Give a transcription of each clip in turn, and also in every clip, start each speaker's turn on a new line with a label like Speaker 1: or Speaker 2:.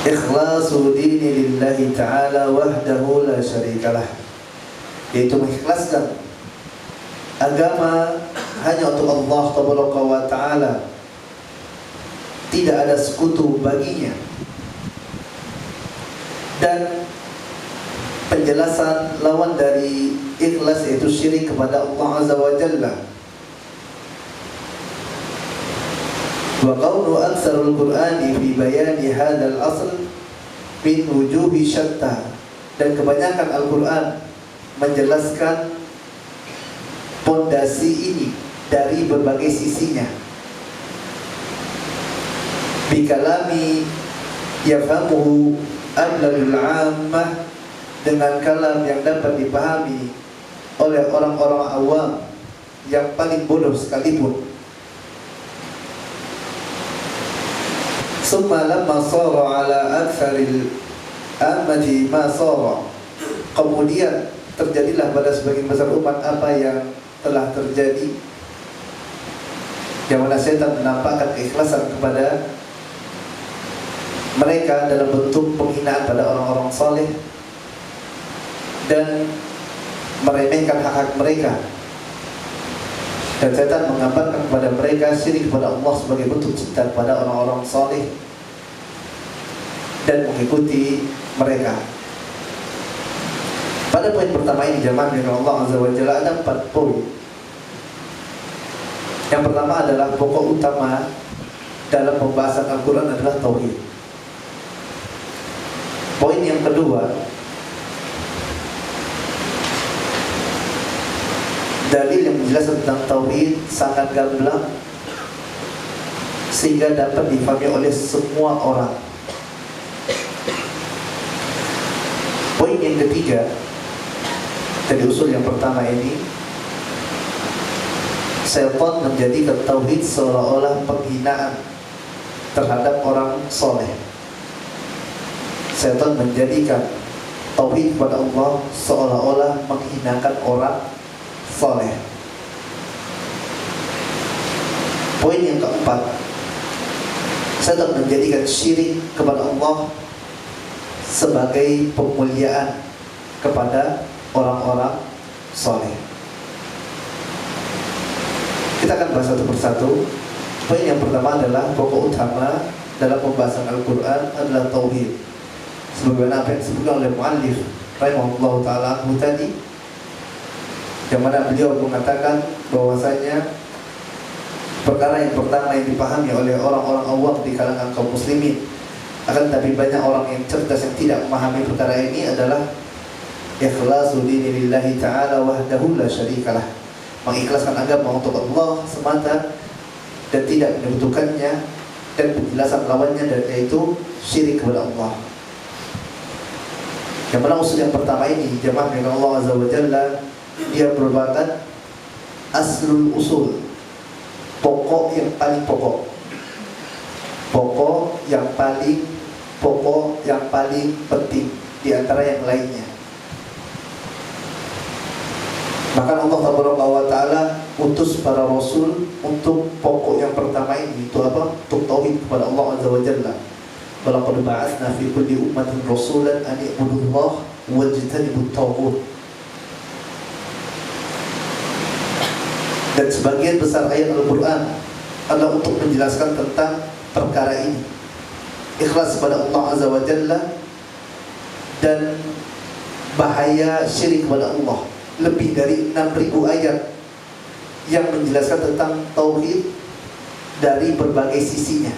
Speaker 1: ikhlasu dini lillahi ta'ala wahdahu la syarikalah, yaitu mengikhlaskan agama hanya untuk Allah tabaraka wa ta'ala, tidak ada sekutu baginya. Dan penjelasan lawan dari ikhlas yaitu syirik kepada Allah azza wa jalla. Wa qawlu aktsarul qur'ani fi bayani hadzal asl min wujuhi syatta, dan kebanyakan Al-Qur'an menjelaskan pondasi ini dari berbagai sisinya. Bi kalami yafhamuhu ablagul 'ammah, dengan kalam yang dapat dipahami oleh orang-orang awam yang paling bodoh sekalipun. Summa lamma sara ala aktsaril ammati ma sara, kemudian terjadilah pada sebagian besar umat apa yang telah terjadi, yang mana setan menampakkan keikhlasan kepada mereka dalam bentuk penghinaan pada orang-orang saleh dan meremehkan hak-hak mereka. Dan setan menggambarkan kepada mereka syirik kepada Allah sebagai bentuk cinta kepada orang-orang saleh dan mengikuti mereka. Pada poin pertama ini jemaah dengan Allah azza wa jalla ada 4 poin. Yang pertama adalah pokok utama dalam pembahasan Al-Quran adalah tauhid. Poin yang kedua, dalil yang menjelaskan tentang tauhid sangat gamblang sehingga dapat difahami oleh semua orang. Poin yang ketiga dari usul yang pertama ini, syaitan menjadikan tauhid seolah-olah penghinaan terhadap orang soleh. Syaitan menjadikan tauhid kepada Allah seolah-olah menghinakan orang soleh. Poin yang keempat, syaitan menjadikan syirik kepada Allah sebagai pemuliaan kepada orang-orang soleh. Kita akan bahas satu persatu. Poin yang pertama adalah pokok utama dalam pembahasan Al-Quran adalah tauhid, sebagaimana apa yang disebutkan oleh muallif rahimahullah ta'ala tadi, yang mana beliau mengatakan bahwasanya perkara yang pertama yang dipahami oleh orang-orang awam di kalangan kaum muslimin, akan tapi banyak orang yang cerdas yang tidak memahami perkara ini, adalah ikhlasu dini lillahi ta'ala wahdahu la syarikalah, mengikhlaskan agama untuk Allah semata dan tidak menyekutukannya, dan penjelasan lawannya yaitu syirik kepada Allah. Yang mana usul yang pertama ini jemaah dengan Allah azza wa jalla, dia merupakan aslul usul, pokok yang paling pokok, pokok yang paling pokok, yang paling penting di antara yang lainnya. Bahkan Allah Taala utus para rasul untuk pokok yang pertama ini, itu apa? Untuk tauhid kepada Allah azza wa jalla. Walaqad ba'atsna fi kulli ummatin rasulan an i'budullaha wajtanibut taghut. Dan sebagian besar ayat Al-Quran adalah untuk menjelaskan tentang perkara ini, ikhlas kepada Allah azza wa jalla dan bahaya syirik kepada Allah. Lebih dari 6.000 ayat yang menjelaskan tentang tauhid dari berbagai sisinya.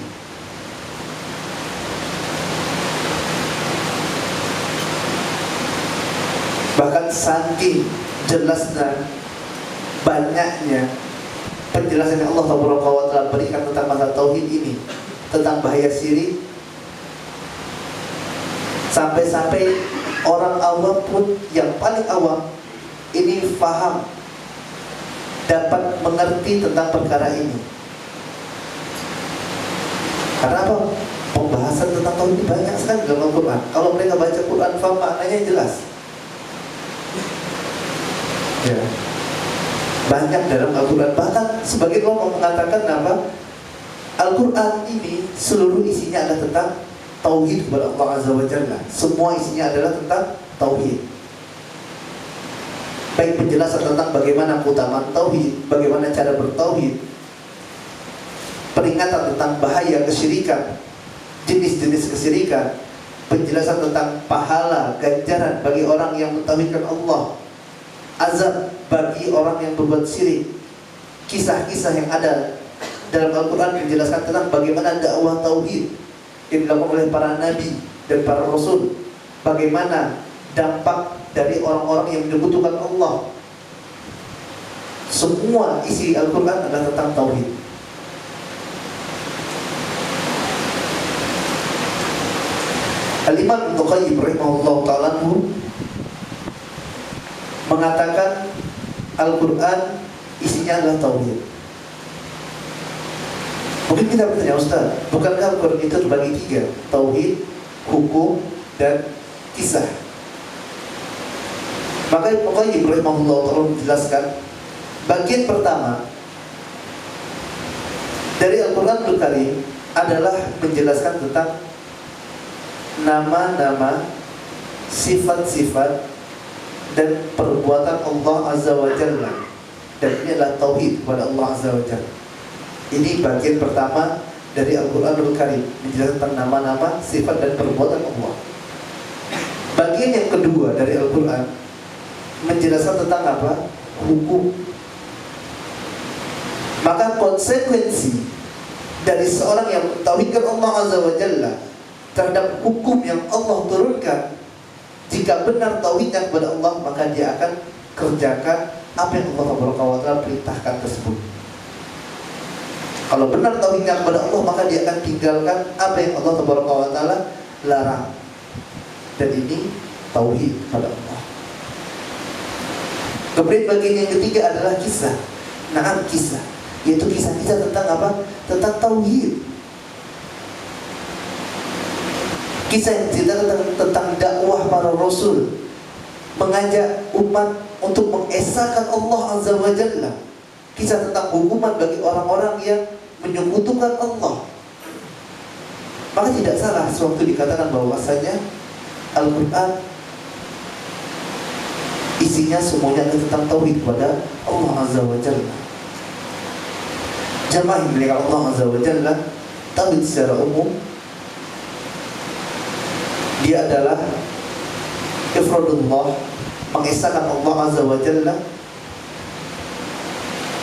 Speaker 1: Bahkan saking jelasnya, banyaknya penjelasan yang Allah Taala berikan tentang masalah tauhid ini, tentang bahaya syirik, sampai-sampai orang awam pun yang paling awam ini faham, dapat mengerti tentang perkara ini. Karena apa? Pembahasan tentang tauhid ini banyak sekali dalam Al-Quran. Kalau mereka baca Quran, faham maknanya jelas. Ya, banyak dalam Al-Quran. Bahkan sebagian orang mengatakan apa? Al-Quran ini seluruh isinya adalah tentang tauhid kepada Allah Azza wa Jalla. Semua isinya adalah tentang tauhid. Baik penjelasan tentang bagaimana keutamaan tauhid, bagaimana cara bertauhid, peringatan tentang bahaya kesyirikan, jenis-jenis kesyirikan, penjelasan tentang pahala, ganjaran bagi orang yang mentauhidkan Allah, azab bagi orang yang berbuat syirik, kisah-kisah yang ada dalam Al-Quran menjelaskan tentang bagaimana dakwah tauhid yang dilakukan oleh para nabi dan para rasul, bagaimana dampak dari orang-orang yang menyekutukan Allah. Semua isi Al-Quran adalah tentang tauhid. Al-Imam Ibnu Qayyim rahimahullah ta'ala mengatakan Al-Quran isinya adalah tauhid. Mungkin kita bertanya, Ustaz, bukankah Al-Quran itu terbagi 3? Tauhid, hukum, dan kisah. Maka Ibnu Qayyim rahimahullah ta'ala menjelaskan bagian pertama dari Al-Quranul Karim adalah menjelaskan tentang nama-nama, sifat-sifat, dan perbuatan Allah Azza wa Jalla. Dan ini adalah tauhid kepada Allah Azza wa Jalla. Ini bagian pertama dari Al-Quranul Karim, menjelaskan tentang nama-nama, sifat, dan perbuatan Allah. Bagian yang kedua dari Al-Quran menjelaskan tentang apa? Hukum. Maka konsekuensi dari seorang yang mentauhidkan Allah Azza wa Jalla terhadap hukum yang Allah turunkan, jika benar tauhidnya kepada Allah, maka dia akan kerjakan apa yang Allah Taala perintahkan tersebut. Kalau benar tauhidnya kepada Allah, maka dia akan tinggalkan apa yang Allah Taala larang. Dan ini tauhid kepada Allah. Kemudian bagian yang ketiga adalah kisah. Naam, kisah, yaitu kisah-kisah tentang apa? Tentang tauhid. Kisah yang cerita tentang dakwah para rasul, mengajak umat untuk mengesahkan Allah Azza wa Jalla. Kisah tentang hukuman bagi orang-orang yang menyekutukan Allah. Maka tidak salah sewaktu dikatakan bahwasanya Al-Quran isinya semuanya adalah tentang tauhid kepada Allah Azza wa Jalla. Jamaah yang dimuliakan Allah Azza wa Jalla, tauhid secara umum dia adalah ifradullah, mengesahkan Allah Azza wa Jalla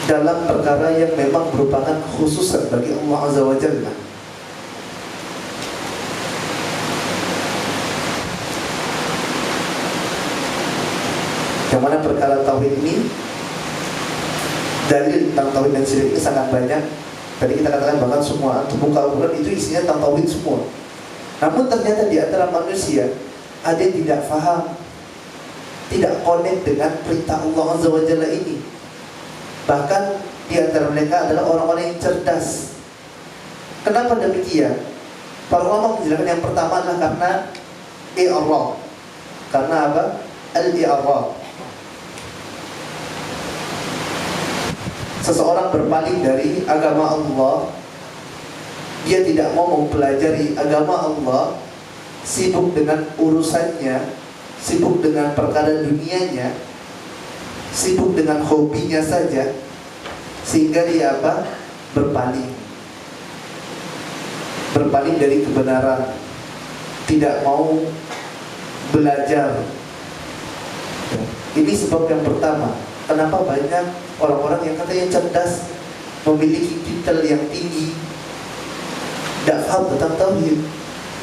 Speaker 1: dalam perkara yang memang merupakan khususan bagi Allah Azza wa Jalla. Yang mana perkara tauhid ini, dalil tentang tauhid dan syirik ini sangat banyak. Tadi kita katakan bahkan semua buka Al-Quran itu isinya tentang tauhid semua. Namun ternyata di antara manusia ada yang tidak faham, tidak connect dengan perintah Allah Azza wa Jalla ini. Bahkan di antara mereka adalah orang-orang yang cerdas. Kenapa demikian? Para ulama menjelaskan yang pertama adalah karena i'rad. Karena apa? Al-i'rad. Seseorang berpaling dari agama Allah, dia tidak mau mempelajari agama Allah, sibuk dengan urusannya, sibuk dengan perkara dunianya, sibuk dengan hobinya saja, sehingga dia apa? Berpaling dari kebenaran, tidak mau belajar. Ini sebab yang pertama. Kenapa banyak orang-orang yang katanya cerdas, memiliki titel yang tinggi, tidak paham tentang tauhid?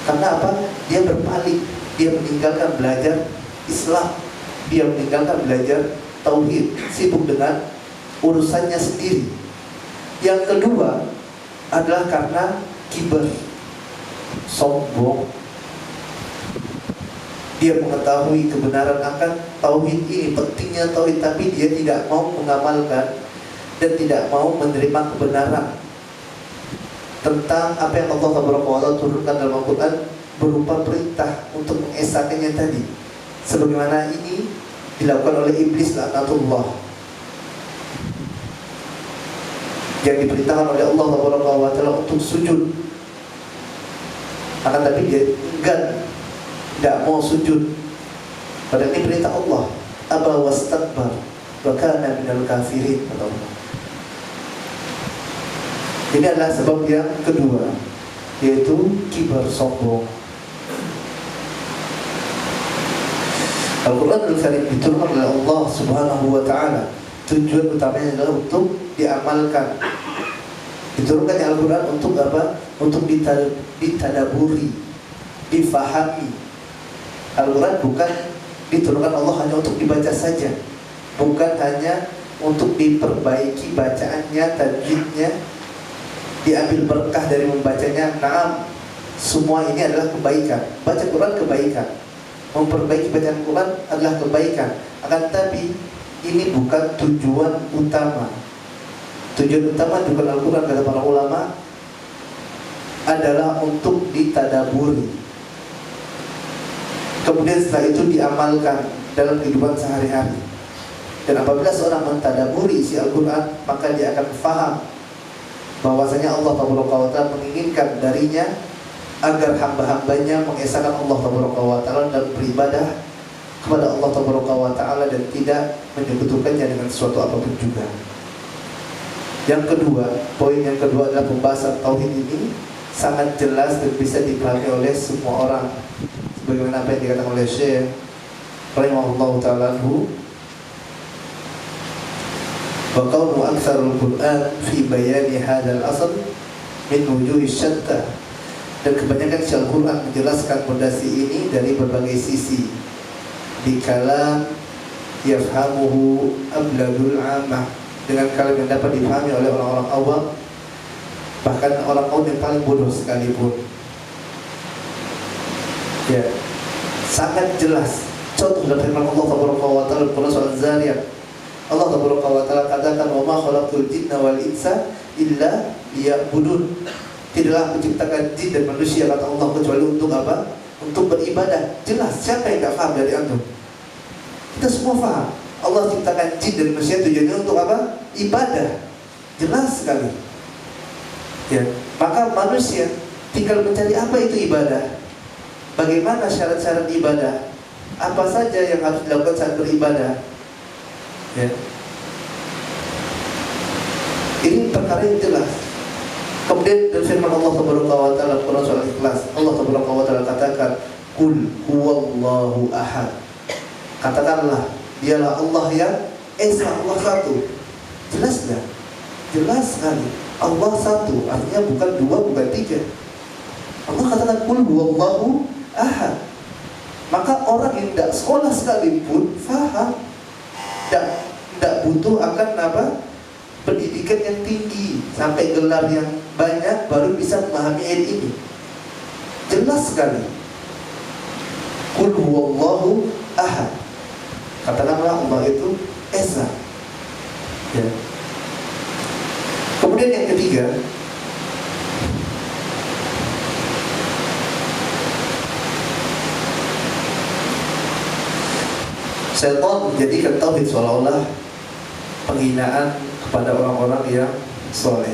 Speaker 1: Karena apa? Dia berpaling, dia meninggalkan belajar Islam, dia meninggalkan belajar tauhid, sibuk dengan urusannya sendiri. Yang kedua adalah karena kibar, sombong. Dia mengetahui kebenaran akan tauhid ini, pentingnya tauhid, tapi dia tidak mau mengamalkan dan tidak mau menerima kebenaran tentang apa yang Allah Taala turunkan dalam Al-Quran berupa perintah untuk mengesahkannya tadi, sebagaimana ini dilakukan oleh iblis laknatullah, yang diperintahkan oleh Allah Taala untuk sujud. Akan tapi dia enggan, tidak mau sujud. Padahal ini perintah Allah. Aba wastakbar wa kana minal kafirin, kata Allah. Ini adalah sebab yang kedua, yaitu kibar, sombong. Al-Quran Al-Karim diturunkan oleh Allah Subhanahu wa Ta'ala. Tujuan utamanya adalah untuk diamalkan. Diturunkan Al-Quran untuk apa? Untuk ditadaburi, difahami. Al-Quran bukan diturunkan Allah hanya untuk dibaca saja, bukan hanya untuk diperbaiki bacaannya, tajwidnya, diambil berkah dari membacanya. Naam, semua ini adalah kebaikan. Baca Quran kebaikan, memperbaiki bacaan Quran adalah kebaikan. Akan tapi ini bukan tujuan utama. Tujuan utama juga Al-Quran, kata para ulama, adalah untuk ditadaburi. Kemudian setelah itu diamalkan dalam kehidupan sehari-hari. Dan apabila seorang mentadaburi isi Al-Quran, maka dia akan faham bahwasanya Allah Ta'ala menginginkan darinya agar hamba-hambanya mengesahkan Allah Ta'ala dalam beribadah kepada Allah Ta'ala dan tidak menyekutukannya dengan sesuatu apapun juga. Yang kedua, poin yang kedua adalah pembahasan tauhid ini sangat jelas dan bisa dipahami oleh semua orang, sebagaimana apa yang dikatakan oleh Syekh rahimahullahu ta'ala anhu, wa qawmu aktsarul Qur'an fi bayani hadzal asl min wujuhi syatta. Dan kebanyakan isi Al-Quran menjelaskan fondasi ini dari berbagai sisi, di kalam yafhamuhu abladul amah, dengan kalam yang dapat dipahami oleh orang-orang awam, bahkan orang awam yang paling bodoh sekalipun. Ya, sangat jelas. Contoh dalam firman Allah Ta'ala dalam surah Az-Zariyat, Allah Ta'ala katakan, wa ma khalaqtul jinna wal insa illa liya'budun. Tidaklah aku ciptakan jin dan manusia, kata Allah, kecuali untuk apa? Untuk beribadah. Jelas, siapa yang tak faham dari antum? Kita semua faham. Allah ciptakan jin dan manusia tujuannya untuk apa? Ibadah. Jelas sekali. Ya, maka manusia tinggal mencari apa itu ibadah. Bagaimana syarat-syarat ibadah? Apa saja yang harus dilakukan saat beribadah? Ya. Ini perkara yang jelas. Kemudian dari firman Allah Ta'ala dalam surah Al-Ikhlas, Allah Ta'ala katakan, Qul huwallahu ahad. Katakanlah, dialah Allah yang Esa, Allah satu. Jelas gak? Jelas sekali. Allah satu, artinya bukan dua, bukan tiga. Allah katakan, Qul huwallahu ahad. Maka orang yang tidak sekolah sekalipun faham. Tidak butuh akan apa? Pendidikan yang tinggi sampai gelar yang banyak baru bisa memahami ayat ini. Jelas sekali. Qul huwallahu ahad. Katakanlah Allah itu Esa. Ya. Kemudian yang ketiga, syaitan menjadikan tauhid seolah-olah penghinaan kepada orang-orang yang soleh.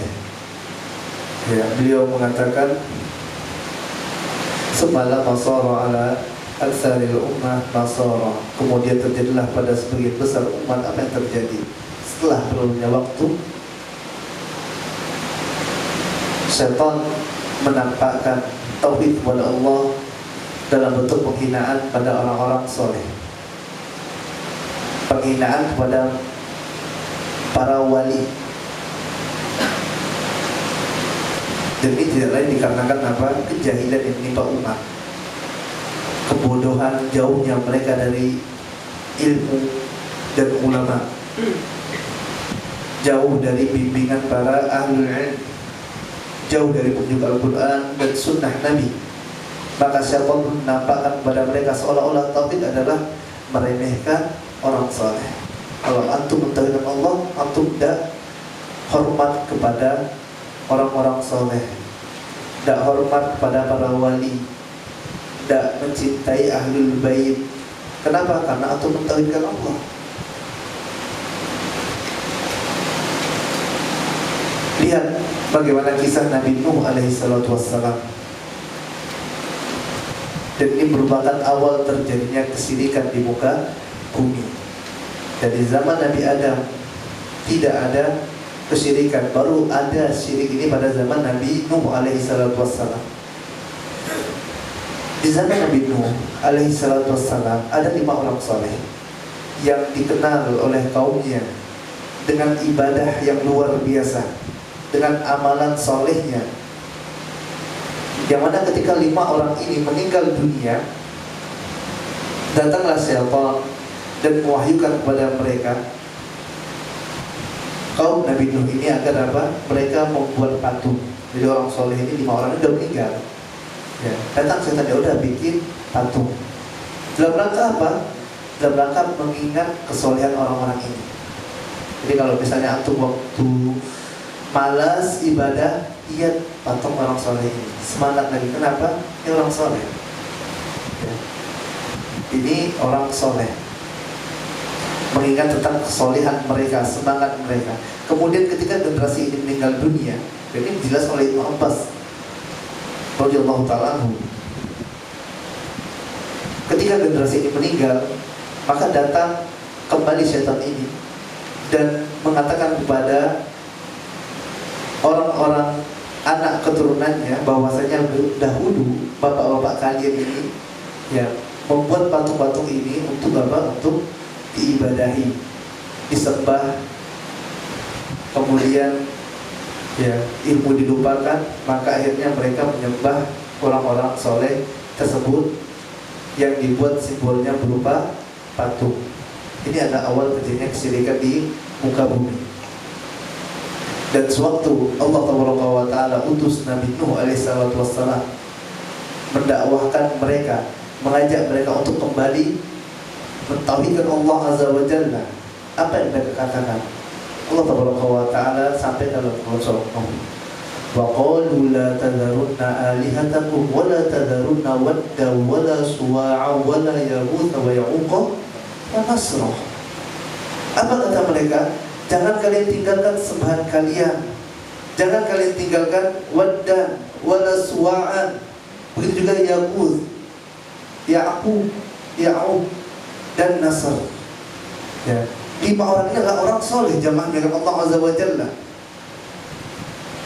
Speaker 1: Ya, beliau mengatakan, semalam nasara ala aksaril ummah nasara. Kemudian terjadilah pada sebagian besar umat apa yang terjadi setelah berlalunya waktu. Syaitan menampakkan tauhid kepada Allah dalam bentuk penghinaan pada orang-orang soleh, penghinaan kepada para wali. Dan ini tidak lain dikarenakan apa? Kejahilan yang menimpa umat, kebodohan, jauhnya mereka dari ilmu dan ulama, jauh dari bimbingan para ahlul ilm, jauh dari petunjuk Al-Quran dan sunnah Nabi. Maka syaitan menampakkan kepada mereka seolah-olah tauhid adalah meremehkan orang saleh. Kalau antum mentauhidkan Allah, antum tidak hormat kepada orang-orang soleh, tidak hormat kepada para wali, tidak mencintai ahlul bait. Kenapa? Karena antum mentauhidkan Allah. Lihat bagaimana kisah Nabi Nuh alaihi salatu wassalam. Dan ini merupakan awal terjadinya kesyirikan di muka bumi. Dari zaman Nabi Adam tidak ada kesyirikan, baru ada syirik ini pada zaman Nabi Nuh alaihi salatu wassalam. Di zaman Nabi Nuh alaihi salatu wassalam ada 5 orang soleh yang dikenal oleh kaumnya dengan ibadah yang luar biasa, dengan amalan solehnya. Yang mana ketika 5 orang ini meninggal dunia, datanglah syaitan dan mewahyukan kepada mereka, kaum Nabi Nuh ini, agar apa? Mereka membuat patung. Jadi orang soleh ini 5 orang ini sudah meninggal. Ya, datang syaitan, ya udah bikin patung. Dalam rangka apa? Dalam rangka mengingat kesolehan orang-orang ini. Jadi kalau misalnya antum waktu malas ibadah, lihat patung orang soleh ini, semangat lagi. Kenapa? Ini orang soleh. Ya. Ini orang soleh, mengingat tentang kesolehan mereka, semangat mereka. Kemudian ketika generasi ini meninggal dunia, ini jelas oleh Ibnu Abbas radhiyallahu ta'ala anhu, ketika generasi ini meninggal, maka datang kembali syaitan ini dan mengatakan kepada orang-orang anak keturunannya bahwasanya dahulu bapak-bapak kalian ini ya membuat patung-patung ini untuk apa? Untuk diibadahi, disembah, kemudian ya ilmu dilupakan, maka akhirnya mereka menyembah orang-orang soleh tersebut yang dibuat simbolnya berupa patung. Ini adalah awal terjadinya kesyirikan di muka bumi. Dan sewaktu Allah Taala utus Nabi Nuh alaihissalatu wassalam mendakwahkan mereka, mengajak mereka untuk kembali mentauhidkan Allah Azza wa Jalla, apa yang mereka katakan? Allah Taala sampai dalam surat Nuh, wa qalu la tadharunna alihatakum wa la tadharunna wadda wa la suwa'a wa la yaghutha wa ya'uqa wa nasra. Apa kata mereka? Jangan kalian tinggalkan sembahan kalian, jangan kalian tinggalkan waddan wala suwa'an, begitu juga Yaghuz, Ya'uq, Ya'uq dan Nasr. Ya, 5 orang ini adalah orang soleh, jamaah dengan Allah Azza wa Jalla,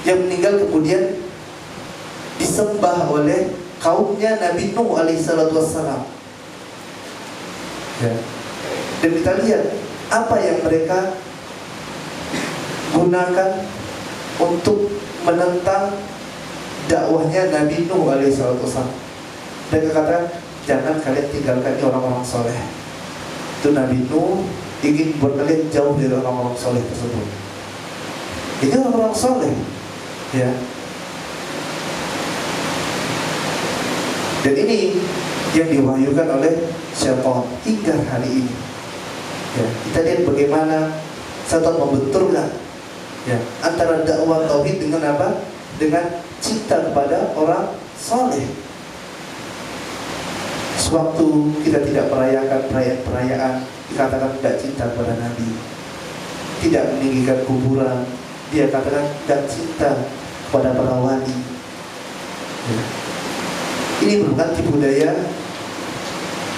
Speaker 1: yang meninggal kemudian disembah oleh kaumnya Nabi Nuh alaihissalatu wassalam. Ya. Dan kita lihat apa yang mereka gunakan untuk menentang dakwahnya Nabi Nuh alaihissalatu wassalam. Mereka katakan, jangan kalian tinggalkan orang-orang soleh. Itu Nabi Nuh ingin buat kalian jauh dari orang-orang soleh tersebut. Ini orang-orang soleh, ya. Dan ini yang diwahyukan oleh syaitan hingga hari ini. Ya, kita lihat bagaimana syaitan membenturkan ya antara dakwah tauhid dengan apa? Dengan cinta kepada orang soleh. Sewaktu kita tidak merayakan perayaan-perayaan, dikatakan tidak cinta kepada Nabi, tidak meninggikan kuburan, dia katakan tidak cinta kepada para wali. Ya. Ini merupakan tipu daya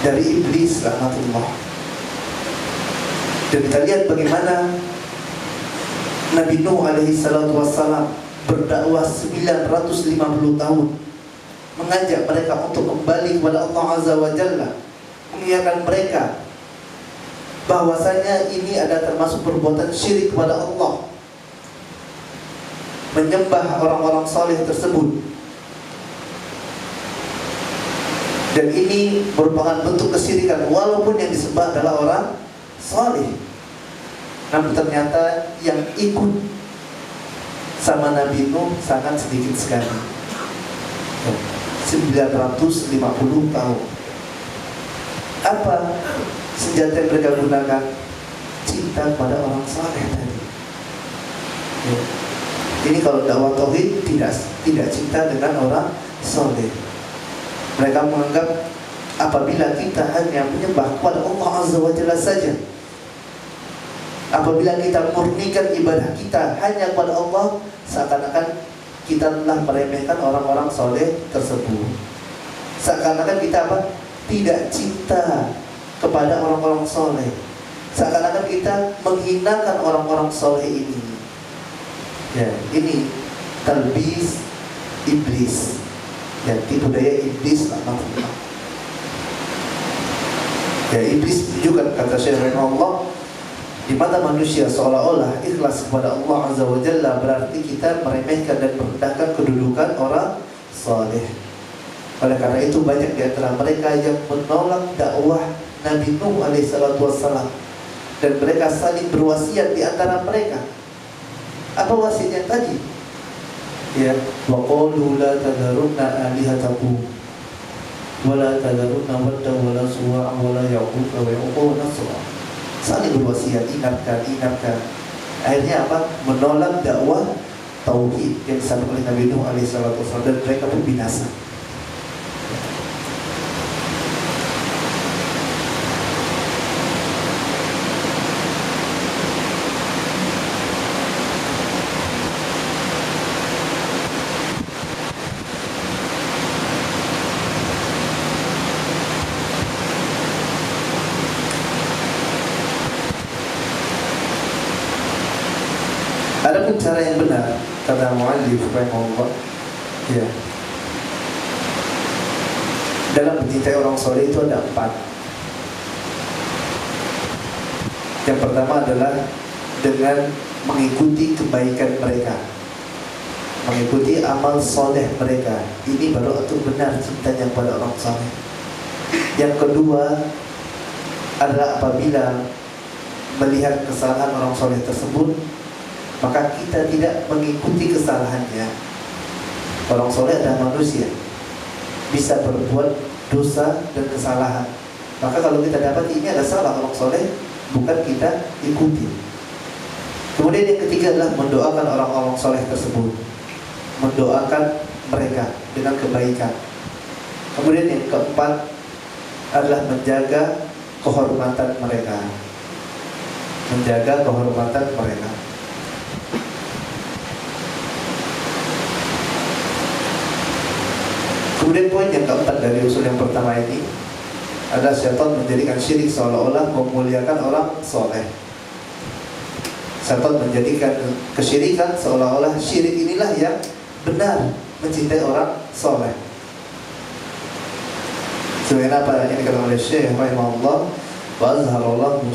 Speaker 1: dari iblis laknatullah. Dan kita lihat bagaimana Nabi Nuh alaihi salatu wassalam berdakwah 950 tahun, mengajak mereka untuk kembali kepada Allah Azza wa Jalla, mengingatkan mereka bahwasanya ini ada termasuk perbuatan syirik kepada Allah, menyembah orang-orang saleh tersebut. Dan ini merupakan bentuk kesyirikan walaupun yang disembah adalah orang saleh. Namun ternyata yang ikut sama Nabi Nuh sangat sedikit sekali, 950 tahun. Apa senjata yang mereka gunakan? Cinta kepada orang saleh tadi. Ya. Ini kalau dakwah tauhid tidak cinta dengan orang saleh. Mereka menganggap apabila kita hanya menyembah kepada Allah Azza wa Jalla saja, apabila kita murnikan ibadah kita hanya kepada Allah, seakan-akan kita telah meremehkan orang-orang soleh tersebut, Seakan-akan kita apa? Tidak cinta kepada orang-orang soleh. Seakan-akan kita menghinakan orang-orang soleh ini. Ya, ini talbis iblis. Ya, tipu daya iblis lah maksudnya. Ya, iblis juga kata Syekh Allah, di mata manusia seolah-olah ikhlas kepada Allah Azza wa Jalla berarti kita meremehkan dan merendahkan kedudukan orang saleh. Oleh karena itu banyak di antara mereka yang menolak dakwah Nabi Nuh alaihissalatu wassalam, dan mereka saling berwasiat di antara mereka. Apa wasiatnya tadi? Ya, wa qalu la tadharunna alihatakum wa la tadharunna wadda wa la suwa'a wa la ya'uqa wa ya'uqa wa nasra. Saling berwasiat, ingatkan. Akhirnya apa? Menolak dakwah tauhid yang disampaikan oleh Nabi Nuh alaihissalatu wassalam, dan mereka pun binasa. Adapun cara yang benar, kata muallif rahimahullah, ya, dalam mencintai orang soleh itu ada 4. Yang pertama adalah dengan mengikuti kebaikan mereka, mengikuti amal soleh mereka. Ini baru itu benar cintanya pada orang soleh. Yang kedua adalah apabila melihat kesalahan orang soleh tersebut, maka kita tidak mengikuti kesalahannya. Orang soleh adalah manusia, bisa berbuat dosa dan kesalahan. Maka kalau kita dapat ini ada salah orang soleh, bukan kita ikuti. Kemudian yang ketiga adalah mendoakan orang-orang soleh tersebut, mendoakan mereka dengan kebaikan. Kemudian yang keempat adalah menjaga kehormatan mereka, menjaga kehormatan mereka. Kemudian poin yang keempat dari usul yang pertama ini adalah syaitan menjadikan syirik seolah-olah memuliakan orang soleh. Syaitan menjadikan kesyirikan seolah-olah syirik inilah yang benar mencintai orang soleh. Sebagaimana apa yang dikatakan oleh Syekh rahimahullah, wa azharallahu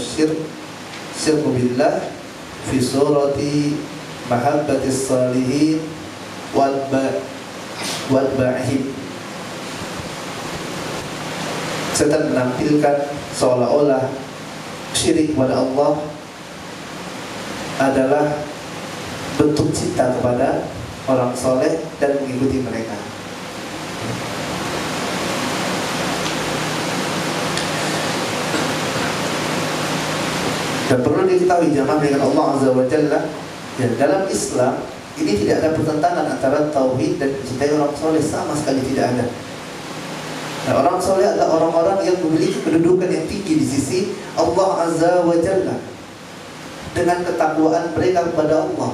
Speaker 1: syirku billah fi surati mahabbatis salihin wal ba'ihim. Setan menampilkan seolah-olah syirik kepada Allah adalah bentuk cinta kepada orang soleh dan mengikuti mereka. Dan perlu diketahui jamaah dengan Allah Azza wa Jalla, ya, dalam Islam ini tidak ada pertentangan antara tauhid dan mencintai orang soleh, sama sekali tidak ada. Nah, orang soleh adalah orang-orang yang memiliki kedudukan yang tinggi di sisi Allah Azza wa Jalla dengan ketakwaan mereka kepada Allah.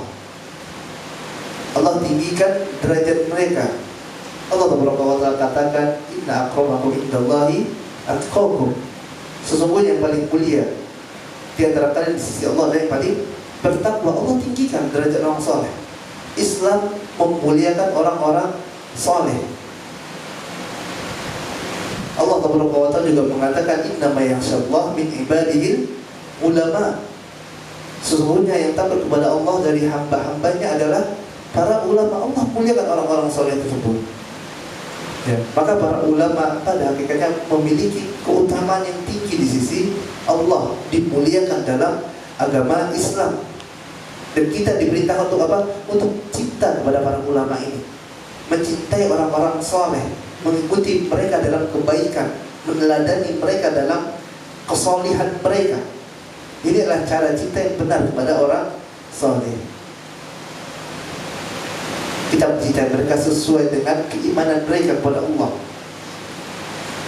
Speaker 1: Allah tinggikan derajat mereka. Allah Taala katakan, inna akramakum indallahi atqakum. Sesungguhnya yang paling mulia di antara kalian di sisi Allah adalah yang paling bertakwa. Allah tinggikan derajat orang soleh. Islam memuliakan orang-orang soleh. Allah Taala juga mengatakan, innama yakhshallah min ibadihil ulama. Sesungguhnya yang takut kepada Allah dari hamba-hambanya adalah para ulama. Allah muliakan orang-orang soleh tersebut. Ya, maka para ulama pada hakikatnya memiliki keutamaan yang tinggi di sisi Allah, dimuliakan dalam agama Islam. Dan kita diperintahkan untuk apa? Untuk cinta kepada para ulama ini, mencintai orang-orang soleh, mengikuti mereka dalam kebaikan, meneladani mereka dalam kesolihan mereka. Ini adalah cara cinta yang benar kepada orang soleh. Kita mencintai mereka sesuai dengan keimanan mereka kepada Allah.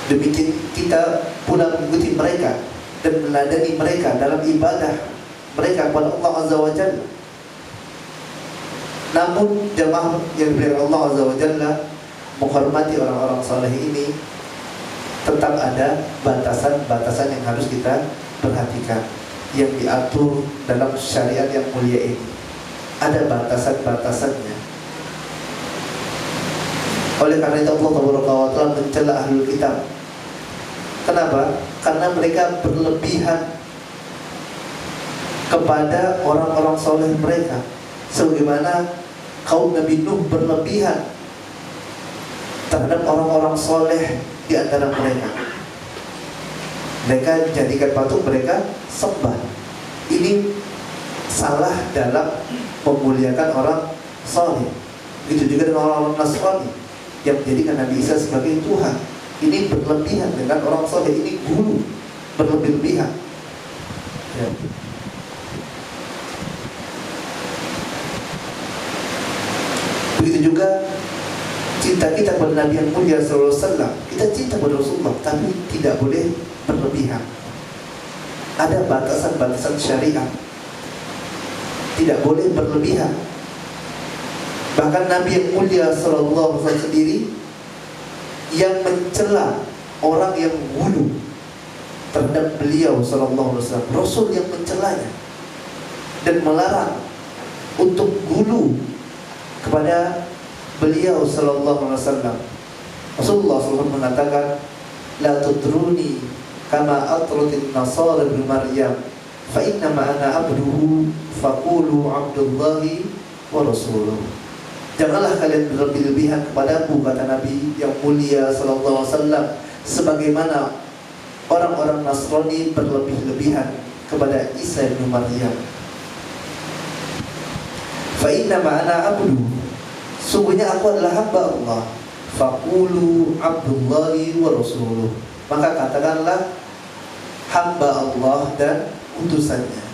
Speaker 1: Demikian kita pula mengikuti mereka dan meneladani mereka dalam ibadah mereka kepada Allah Azza wa Jalla. Namun jamaah yang dimuliakan Allah Azza wa Jalla, menghormati orang-orang saleh ini tetap ada batasan-batasan yang harus kita perhatikan, yang diatur dalam syariat yang mulia ini. Ada batasan-batasannya. Oleh karena itu Allah Taala mencela ahlul kitab. Kenapa? Karena mereka berlebihan kepada orang-orang soleh mereka, sebagaimana kaum Nabi Nuh berlebihan terhadap orang-orang soleh di antara mereka. Mereka jadikan patung, mereka sembah. Ini salah dalam memuliakan orang soleh. Begitu juga dengan orang-orang Nasrani yang menjadikan Nabi Isa sebagai Tuhan. Ini berlebihan dengan orang soleh. Ini gulu, berlebih-lebihan ya. Begitu juga cinta kita pada Nabi yang mulia sallallahu alaihi wasallam. Kita cinta pada Rasulullah, tapi tidak boleh berlebihan. Ada batasan-batasan syariat. Tidak boleh berlebihan. Bahkan Nabi yang mulia sallallahu alaihi wasallam sendiri yang mencela orang yang gulu terhadap beliau sallallahu alaihi wasallam. Rasul yang mencelanya dan melarang untuk gulu kepada beliau sallallahu alaihi wasallam. Rasulullah SAW mengatakan, la tudruni kama atratin nasara ibn Maryam fa inna ma ana abduhu faqulu abdullahi wa rasuluh. Janganlah kalian berlebih-lebihan kepadaku, kata Nabi yang mulia sallallahu alaihi wasallam, sebagaimana orang-orang Nasrani berlebih-lebihan kepada Isa bin Maryam. Fa inna ma ana abduhu, sungguhnya aku adalah hamba Allah. Faqulu abdullahi wa rasuluh, maka katakanlah hamba Allah dan utusannya.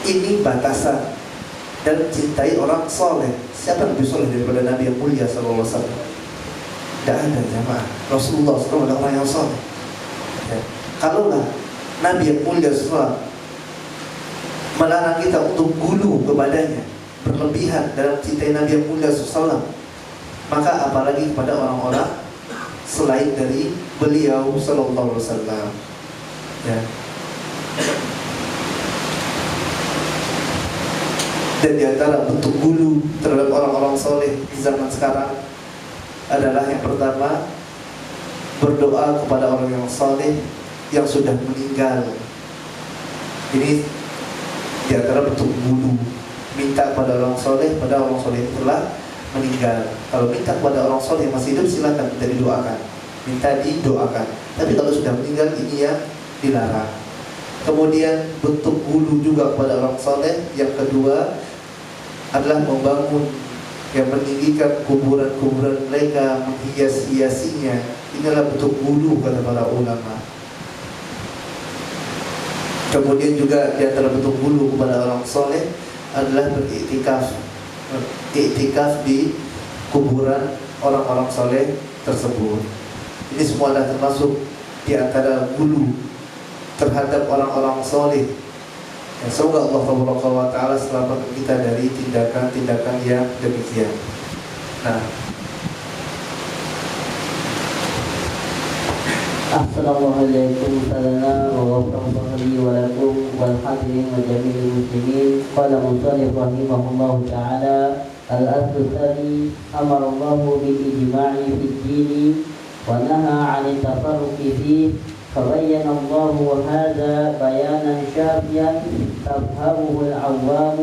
Speaker 1: Ini batasan dan cintai orang soleh. Siapa yang lebih soleh daripada Nabi yang mulia sallallahu alaihi wasallam? Tidak ada jamaah. Rasulullah SAW adalah orang yang soleh ya. Kalaulah Nabi yang mulia SAW melarang kita untuk gulu kepadanya, berlebihan dalam cintai Nabi yang mulia SAW, maka apalagi kepada orang-orang selain dari beliau sallallahu alaihi wasallam ya. Dan di antara bentuk gulu terhadap orang-orang soleh di zaman sekarang adalah yang pertama, berdoa kepada orang yang soleh yang sudah meninggal. Ini di antara bentuk gulu, minta pada orang soleh, pada orang soleh yang telah meninggal. Kalau minta kepada orang soleh yang masih hidup, silakan minta didoakan, minta didoakan. Tapi kalau sudah meninggal, ini yang dilarang. Kemudian bentuk gulu juga kepada orang soleh yang kedua adalah membangun, yang meninggikan kuburan-kuburan mereka, menghias-hiasinya. Inilah bentuk gulu kata para ulama. Kemudian juga di antara bentuk gulu kepada orang soleh adalah beriktikaf, iktikaf di kuburan orang-orang soleh tersebut. Ini semua adalah termasuk di antara gulu terhadap orang-orang soleh. Ya, semoga Allah Taala selamatkan kita dari tindakan-tindakan yang demikian. Nah,
Speaker 2: Assalamualaikum warahmatullahi wabarakatuh wal hadirin wa jami'il muslimin. Qala musannif rahimahullahu ta'ala, al-aslu tsani amara Allahu bil ijma'i fid dini wa naha 'anil tafarruqi fihi. فبين الله هذا بيانا شافيا تفهمه العوام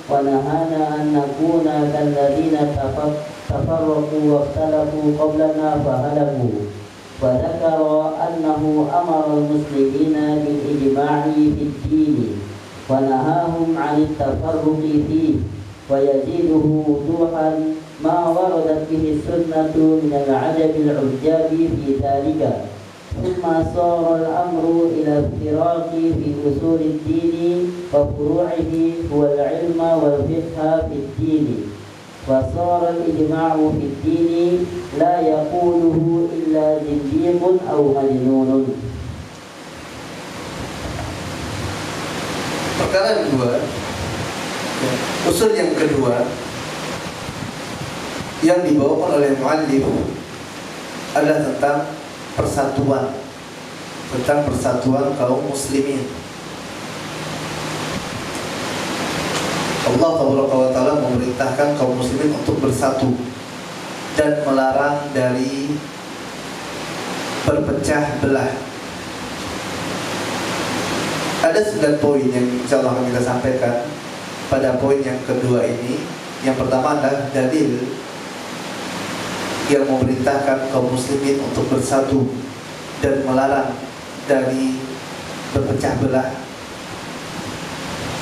Speaker 2: ونهانا أن نكون كالذين تفرقوا واختلفوا قبلنا فهلكوا. وذكر أنه أمر المسلمين بالإجماع في الدين ونهاهم عن التفرق فيه، ويزيده وضوحا ما وردت به السنة من العجب العجاب في ذلك. ثم صار الأمر إلى افتراق في أصول الدين وفروعه هو العلم والفقه في الدين، وصار الإجماع في الدين لا يقوله إلا زنديق أو مجنون.
Speaker 1: Perkara kedua, usul yang kedua yang dibawakan oleh muallif adalah tentang persatuan, tentang persatuan kaum muslimin. Allah Ta'ala memerintahkan kaum muslimin untuk bersatu dan melarang dari berpecah belah. Ada 9 poin yang insya Allah akan kita sampaikan pada poin yang kedua ini. Yang pertama adalah dalil yang memerintahkan kaum muslimin untuk bersatu dan melarang dari berpecah belah.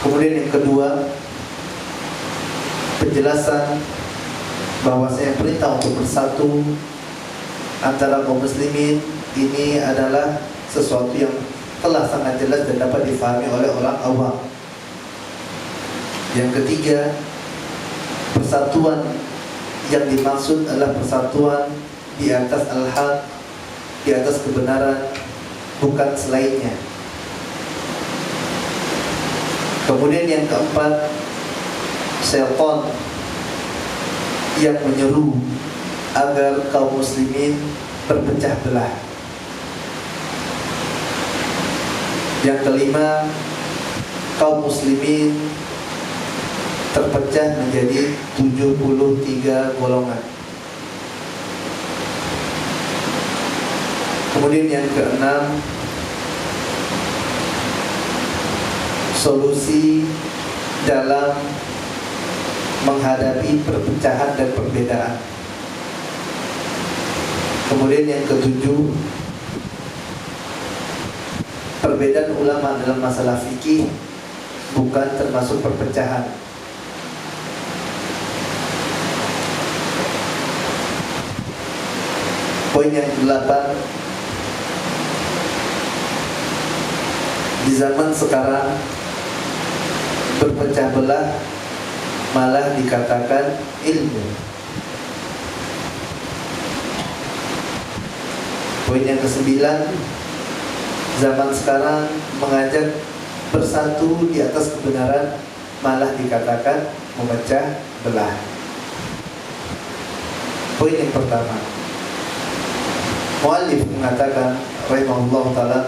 Speaker 1: Kemudian yang kedua, penjelasan bahwasanya perintah untuk bersatu antara kaum muslimin ini adalah sesuatu yang telah sangat jelas dan dapat difahami oleh orang awam. Yang ketiga, persatuan yang dimaksud adalah persatuan di atas al-haq, di atas kebenaran, bukan selainnya. Kemudian yang keempat, syaitan yang menyeru agar kaum muslimin berpecah belah. Yang kelima, kaum muslimin terpecah menjadi 73 golongan. Kemudian yang keenam, solusi dalam menghadapi perpecahan dan perbedaan. Kemudian yang ketujuh, perbedaan ulama dalam masalah fikih bukan termasuk perpecahan. Poin yang ke-8, di zaman sekarang berpecah belah malah dikatakan ilmu. Poin yang ke-9, zaman sekarang mengajak bersatu di atas kebenaran malah dikatakan memecah belah. Poin yang pertama, muallif mengatakan rahimahullah ta'ala,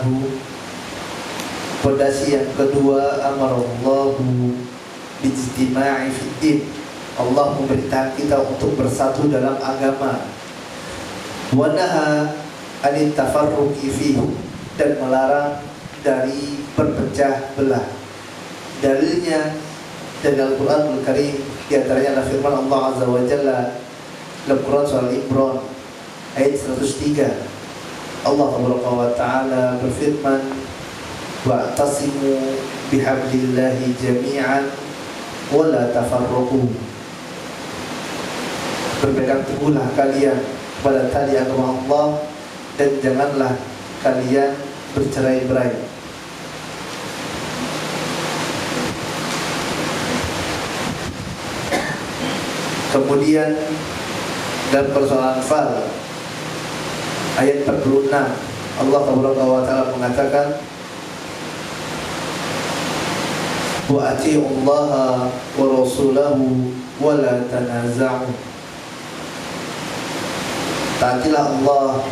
Speaker 1: pondasi yang kedua, amarallahu bijtima'i fiddin, Allah memerintah kita untuk bersatu dalam agama. Wa naha anit tafarruqi fihi, dan melarang dari berpecah belah. Dalilnya dari Al-Quranul Karim, di antaranya adalah firman Allah Azza wa Jalla dalam Quran surah Al-Imran ayat 103. Allah wa ta'ala berfirman, wa'tasimu bihablillahi jami'an wa la tafarraqu, berpegang teguhlah kalian pada tali agama Allah dan janganlah kalian bercerai-berai. Kemudian dalam persoalan Anfal ayat 46, Allah Ta'ala mengatakan, wa ati'ullaha wa rasulahu wa la tanaza'u, taatilah Allah,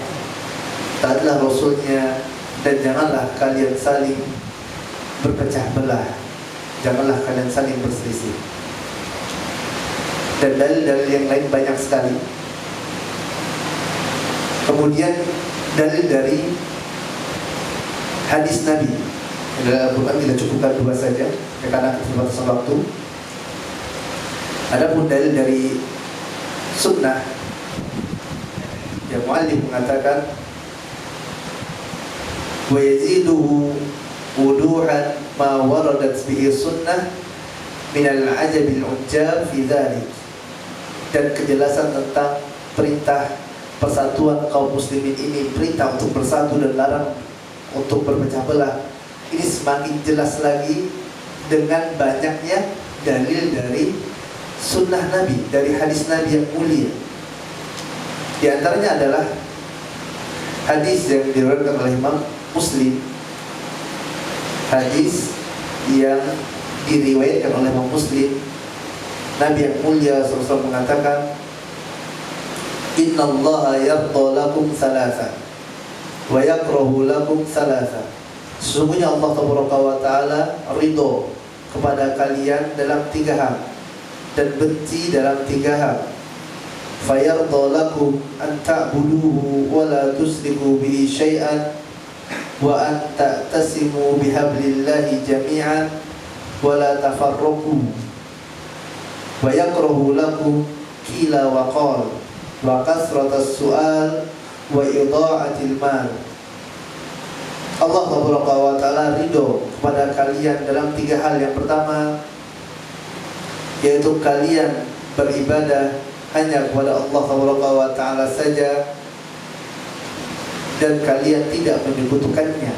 Speaker 1: taatilah Rasulnya, dan janganlah kalian saling berpecah belah, janganlah kalian saling berselisih. Dan dalil-dalil yang lain banyak sekali. Kemudian dalil dari hadis Nabi. Dalam Al-Quran kita cukupkan 2 saja karena keterbatasan waktu. Adapun dalil dari sunnah, yang muallif mengatakan, wa yaziduhu wuduhan ma waradat bihi sunnah min al-ajab al-ujjab fi dhalik, dan kejelasan tentang perintah persatuan kaum muslimin ini, perintah untuk bersatu dan larang untuk berpecah belah, ini semakin jelas lagi dengan banyaknya dalil dari sunnah Nabi, dari hadis Nabi yang mulia. Di antaranya adalah hadis yang diriwayatkan oleh Imam Muslim, hadis yang diriwayatkan oleh Imam Muslim. Nabi yang mulia SAW mengatakan, innallaha yarda lakum thalatha, wa yakrahu lakum thalatha. Sesungguhnya Allah Taala ridho kepada kalian dalam 3 hal dan benci dalam 3 hal. Fayardha lakum an ta'buduhu wa la tusriku bihi syai'an wa an ta'tasimu bihablillahi jami'an wa la tafarraqu wa yakrahu lakum qila wa qal wa kasratas su'al wa idha'atil mal. Allah Taala ridho kepada kalian dalam 3 hal. Yang pertama, yaitu kalian beribadah hanya kepada Allah Taala saja dan kalian tidak menyekutukannya.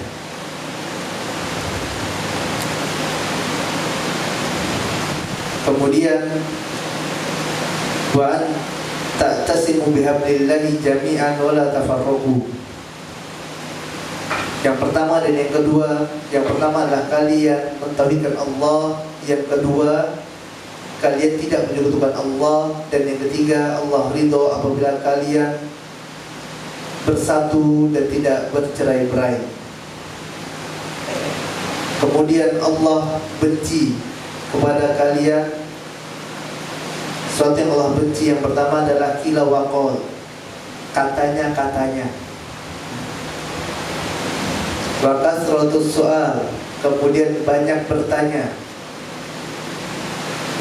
Speaker 1: Kemudian wa an ta'tasimu bihablillahi jami'an wa la tafarraqu. Yang pertama dan yang kedua, yang pertama adalah kalian mentauhidkan Allah, yang kedua kalian tidak menyekutukan Allah, dan yang ketiga Allah ridho apabila kalian bersatu dan tidak bercerai-berai. Kemudian Allah benci kepada kalian. Sesuatu yang Allah benci yang pertama adalah qila wa qal, katanya-katanya. Wa kasratus su'al, kemudian banyak bertanya.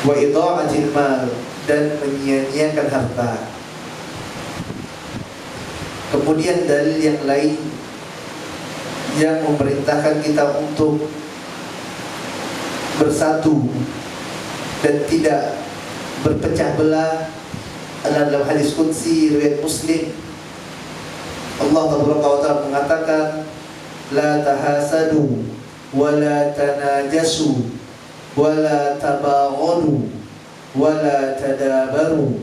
Speaker 1: Wa idha'atil mal, dan menyia-nyiakan harta. Kemudian dalil yang lain yang memerintahkan kita untuk bersatu dan tidak berpecah belah adalah dalam hadis qudsi riwayat Muslim. Allah Taala mengatakan, la tahasadu wa la tanajasu wa la tabaghadu wa la tadabaru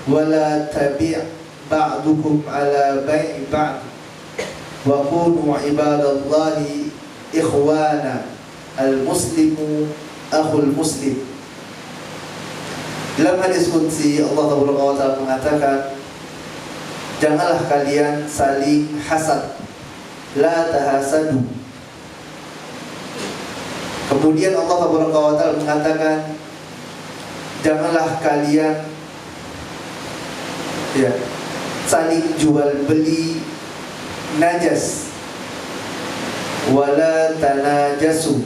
Speaker 1: wa la tabi' ba'dukum ala bai'i ba'd wa kunu ibadallahi ikhwana, al-muslimu akhul muslim. Dalam hadis qudsi Allah Taala mengatakan, janganlah kalian saling hasad, la tahasadu. Kemudian Allah Taala mengatakan, janganlah kalian saling jual beli najas, wala tanajasu.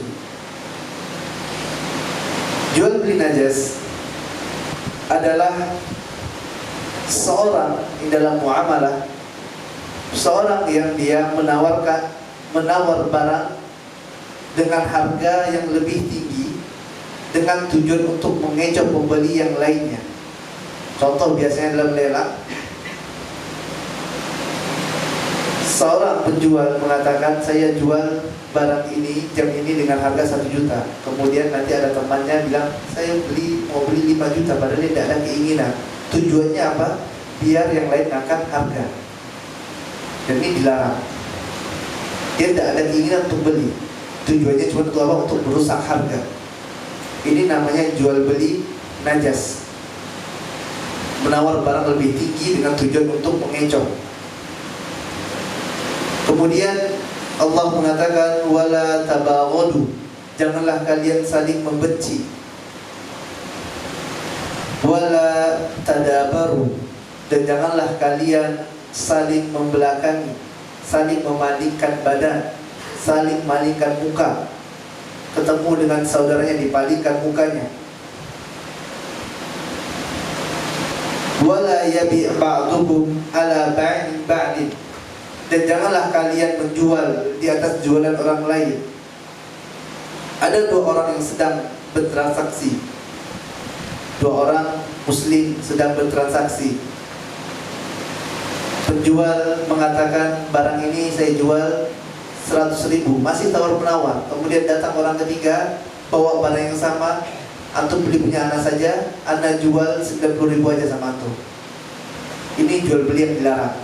Speaker 1: Jual beli najas adalah seorang di dalam muamalah, seorang yang dia menawar barang dengan harga yang lebih tinggi dengan tujuan untuk mengecoh pembeli yang lainnya. Contoh biasanya dalam lelang, seorang penjual mengatakan, saya jual barang ini, jam ini dengan harga 1 juta. Kemudian nanti ada temannya bilang, saya mau beli 5 juta, padahal dia tidak ada keinginan. Tujuannya apa? Biar yang lain angkat harga. Dan ini dilarang. Dia tidak ada keinginan untuk beli. Tujuannya cuma untuk apa? Untuk merusak harga. Ini namanya jual beli najas, menawar barang lebih tinggi dengan tujuan untuk mengecoh. Kemudian Allah mengatakan, wala tabaghadu, janganlah kalian saling membenci. Wala tadabaru, dan janganlah kalian saling membelakangi, saling memalingkan badan, saling malingkan muka. Ketemu dengan saudaranya dipalingkan mukanya. Wala yabi' ba'dukum ala ba'in ba'din, dan janganlah kalian menjual di atas jualan orang lain. Ada 2 orang yang sedang bertransaksi, 2 orang muslim sedang bertransaksi. Penjual mengatakan, barang ini saya jual 100.000, masih tawar-menawar. Kemudian datang orang ketiga, bawa barang yang sama, antum beli punya anak saja, anda jual 90.000 aja sama antum. Ini jual beli yang dilarang.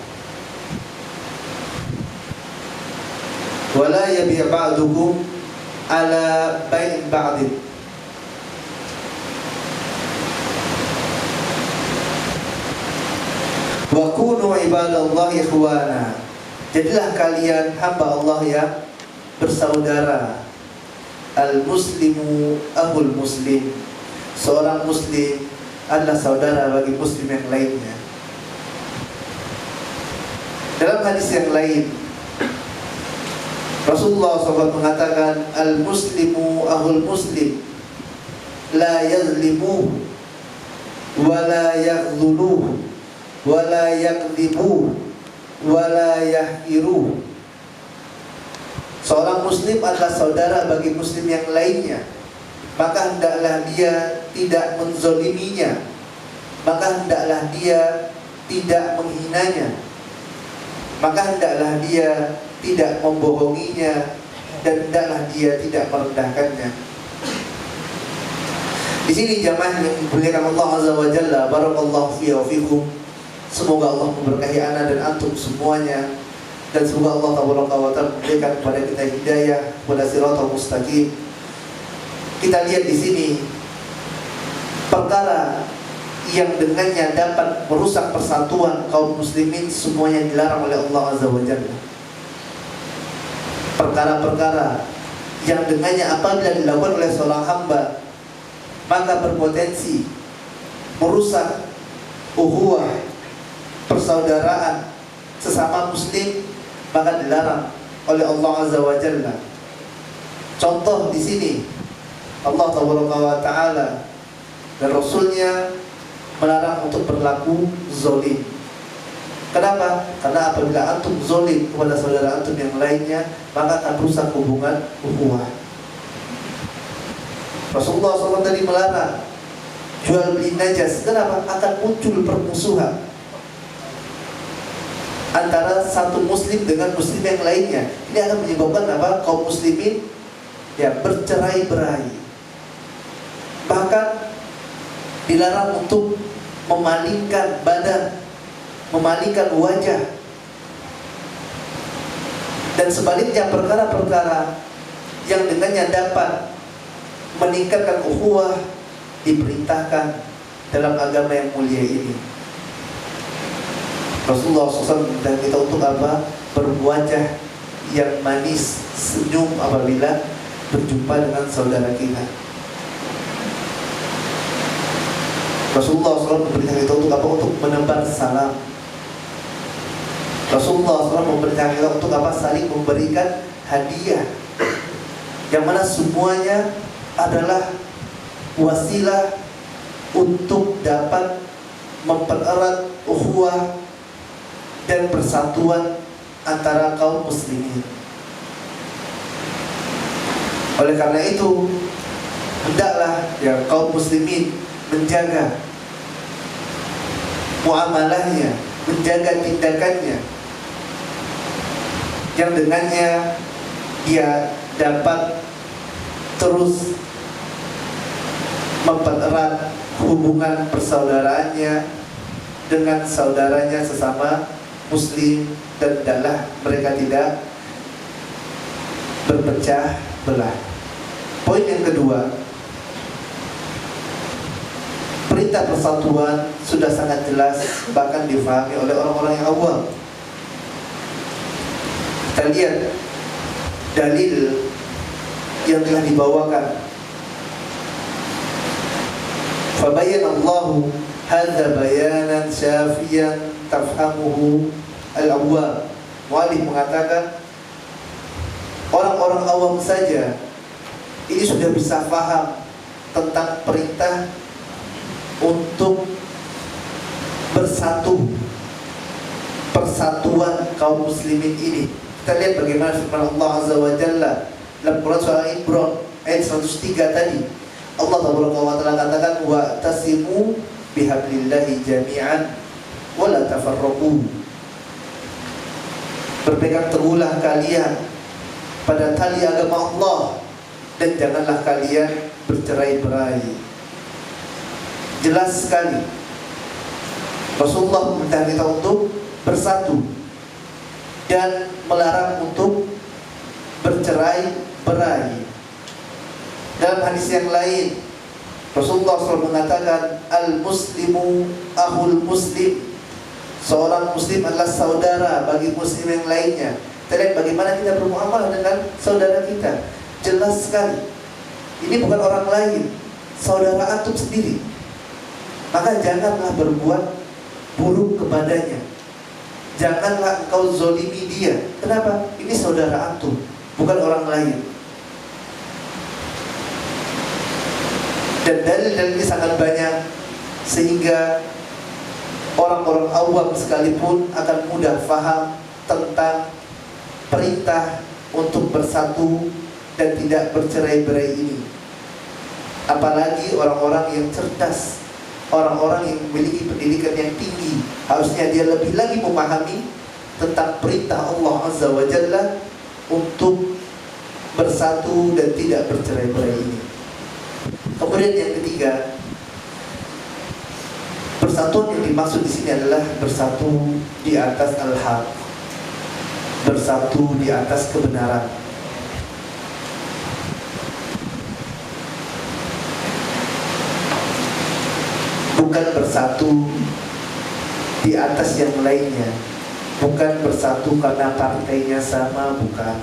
Speaker 1: Wala yabi' ba'dukum ala bai'in ba'din, wa kunu ibadallahi ikhwana, Jadilah kalian hamba Allah yang bersaudara. Al-muslimu ahul muslim. Seorang muslim adalah saudara bagi muslim yang lainnya. Dalam hadis yang lain, Rasulullah SAW mengatakan, al-muslimu ahul muslim, la yazlimu, wa la yakhdhuluh, wa la yakdhibu, wa la yahkiru. Seorang muslim adalah saudara bagi muslim yang lainnya, maka hendaklah dia tidak menzoliminya, maka hendaklah dia tidak menghinanya, maka hendaklah dia tidak membohonginya, dan hendaklah dia tidak merendahkannya. Di sini jamaah yang dimuliakan Allah Azza wa Jalla, barakallahu fiya wa fikum. Semoga Allah memberkahi ana dan antum semuanya, dan semoga Allah Ta'ala memberikan kepada kita hidayah kepada siratal mustaqim. Kita lihat di sini perkara yang dengannya dapat merusak persatuan kaum muslimin, semuanya dilarang oleh Allah Azza wa Jalla. Perkara-perkara yang dengannya apabila dilakukan oleh seorang hamba maka berpotensi merusak ukhuwah, persaudaraan sesama muslim, maka dilarang oleh Allah Azza wa Jalla. Contoh di sini Allah Ta'ala dan Rasulnya melarang untuk berlaku zolim. Kenapa? Karena apabila antum zolim kepada saudara antum yang lainnya, maka akan rusak hubungan ukhuwah. Rasulullah SAW tadi melarang jual beli najas. Kenapa? Akan muncul permusuhan antara satu muslim dengan muslim yang lainnya. Ini akan menyebabkan apa? Kaum muslimin ya bercerai-berai. Bahkan dilarang untuk memalingkan badan, memalingkan wajah. Dan sebaliknya perkara-perkara yang dengannya dapat meningkatkan ukhuwah diperintahkan dalam agama yang mulia ini. Rasulullah SAW meminta kita untuk apa? Berwajah yang manis, senyum apabila berjumpa dengan saudara kita. Rasulullah SAW memberitahu kita untuk apa? Untuk menebar salam. Rasulullah SAW memberitahu kita untuk apa? Saling memberikan hadiah, yang mana semuanya adalah wasilah untuk dapat mempererat ukhuwah dan persatuan antara kaum muslimin. Oleh karena itu, hendaklah ya kaum muslimin menjaga muamalahnya, menjaga tindakannya, yang dengannya dia dapat terus mempererat hubungan persaudaraannya dengan saudaranya sesama muslim, dan hendaklah mereka tidak berpecah belah. Poin yang kedua, perintah persatuan sudah sangat jelas, bahkan difahami oleh orang-orang yang awam. Kita lihat dalil yang telah dibawakan. Fabayyana Allahu hadza bayanan syafiyan tafhamuhu al-awwam. Mu'alif mengatakan orang-orang awam saja ini sudah bisa paham tentang perintah untuk bersatu, persatuan kaum muslimin ini. Kita lihat bagaimana firman Allah Azza wa Jalla dalam Quran surah Imran ayat 103 tadi. Allah Ta'ala katakan, wa tasimu bihablillahi jami'an wa la tafarraqu. Berpegang teguhlah kalian pada tali agama Allah, dan janganlah kalian bercerai-berai. Jelas sekali Rasulullah meminta kita untuk bersatu dan melarang untuk bercerai-berai. Dalam hadis yang lain Rasulullah SAW mengatakan, al-muslimu ahul muslim. Seorang muslim adalah saudara bagi muslim yang lainnya. Kita lihat bagaimana kita bermuamalah dengan saudara kita. Jelas sekali. Ini bukan orang lain, saudara antum sendiri. Maka janganlah berbuat buruk kepadanya. Janganlah engkau zolimi dia. Kenapa? Ini saudara antum, bukan orang lain. Dan dalil-dalil ini sangat banyak, sehingga orang-orang awam sekalipun akan mudah faham tentang perintah untuk bersatu dan tidak bercerai-berai ini. Apalagi orang-orang yang cerdas, orang-orang yang memiliki pendidikan yang tinggi, harusnya dia lebih lagi memahami tentang perintah Allah Azza wa Jalla untuk bersatu dan tidak bercerai-berai ini. Kemudian yang ketiga, persatuan yang dimaksud di sini adalah bersatu di atas al-haq, bersatu di atas kebenaran. Bukan bersatu di atas yang lainnya, bukan bersatu karena partainya sama, bukan.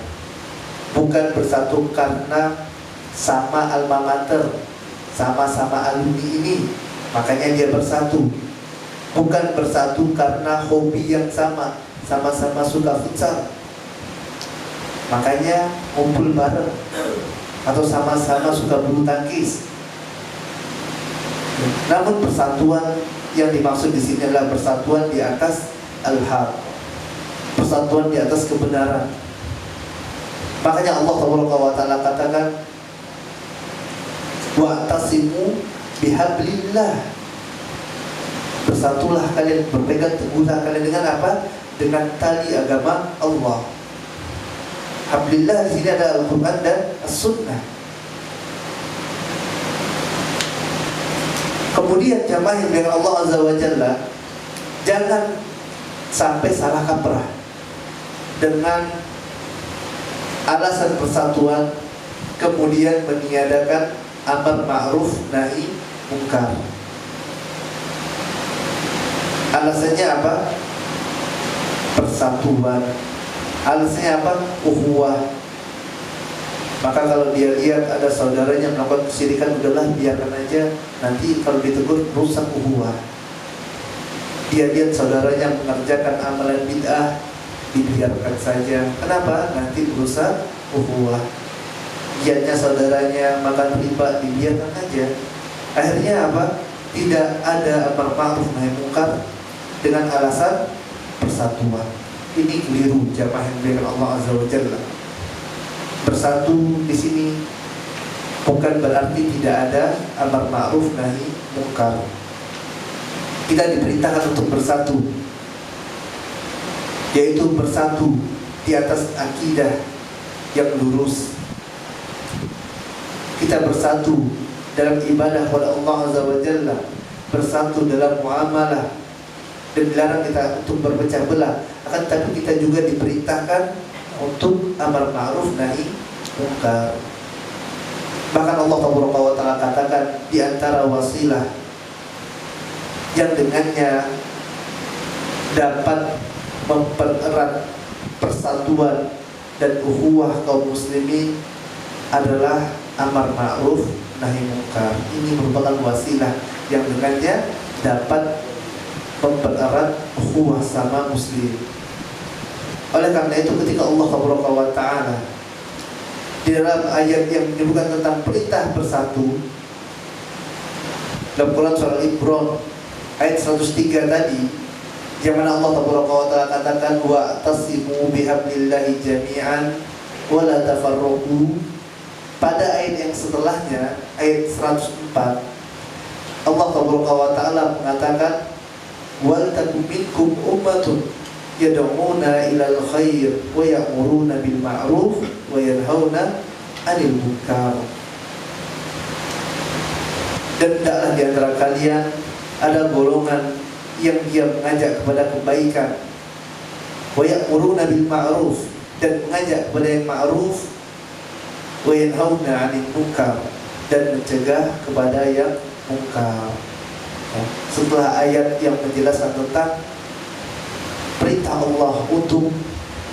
Speaker 1: Bukan bersatu karena sama alma mater, sama-sama alumni ini, makanya dia bersatu. Bukan bersatu karena hobi yang sama, sama-sama suka futsal, makanya ngumpul bareng, atau sama-sama suka bulu tangkis. Namun persatuan yang dimaksud di sini adalah persatuan di atas al-haq, persatuan di atas kebenaran. Makanya Allah Taala katakan, wa'tasimu bihablillah. Bersatulah kalian, berpegang teguhlah kalian dengan apa? Dengan tali agama Allah. Hablillah di sini ada Al-Quran dan As-Sunnah. Kemudian jamaah yang dengan Allah Azza wa Jalla, jangan sampai salah kaprah dengan alasan persatuan kemudian meniadakan amar ma'ruf nahi munkar. Alasannya apa? Persatuan. Alasannya apa? Ukhuwah. Maka kalau dia lihat ada saudaranya melakukan kesyirikan, udahlah biarkan aja, nanti kalau ditegur rusak ukhuwah. Dia lihat saudaranya mengerjakan amalan bid'ah, dibiarkan saja. Kenapa? Nanti merusak ukhuwah. Lihatnya saudaranya makan riba, dibiarkan aja. Akhirnya apa? Tidak ada amar ma'ruf nahi munkar dengan alasan persatuan. Ini keliru jamaah yang dengan Allah Azza wa Jalla. Bersatu di sini bukan berarti tidak ada amar ma'ruf nahi munkar. Kita diperintahkan untuk bersatu, yaitu bersatu di atas akidah yang lurus. Kita bersatu dalam ibadah kepada Allah Azza wa Jalla, bersatu dalam muamalah, dan dilarang kita untuk berpecah belah. Akan tapi kita juga diperintahkan untuk amar ma'ruf nahi munkar. Bahkan Allah Taala katakan di antara wasilah yang dengannya dapat mempererat persatuan dan ukhuwah kaum muslimin adalah amar ma'ruf nahi munkar. Ini merupakan wasilah yang dengannya dapat mempererat ukhuwah sama muslim. Oleh karena itu ketika Allah Taala di dalam ayat yang menyebutkan tentang perintah bersatu dalam Quran surah Al-Imran ayat 103 tadi, yang mana Allah Taala katakan wa'tasimu bihablillahi jami'an wa la tafarraqu. Pada ayat yang setelahnya ayat 104 Allah Taala mengatakan wal takum minkum ummatun yad'una ilal khair wa ya'muruna bil ma'ruf wa yanhauna 'anil munkar. Dan hendaklah di antara kalian ada golongan yang dia mengajak kepada kebaikan, wa ya'muruna bil ma'ruf, dan mengajak kepada yang ma'ruf, wa yanhauna 'anil munkar, dan mencegah kepada yang munkar. Setelah ayat yang menjelaskan tentang perintah Allah untuk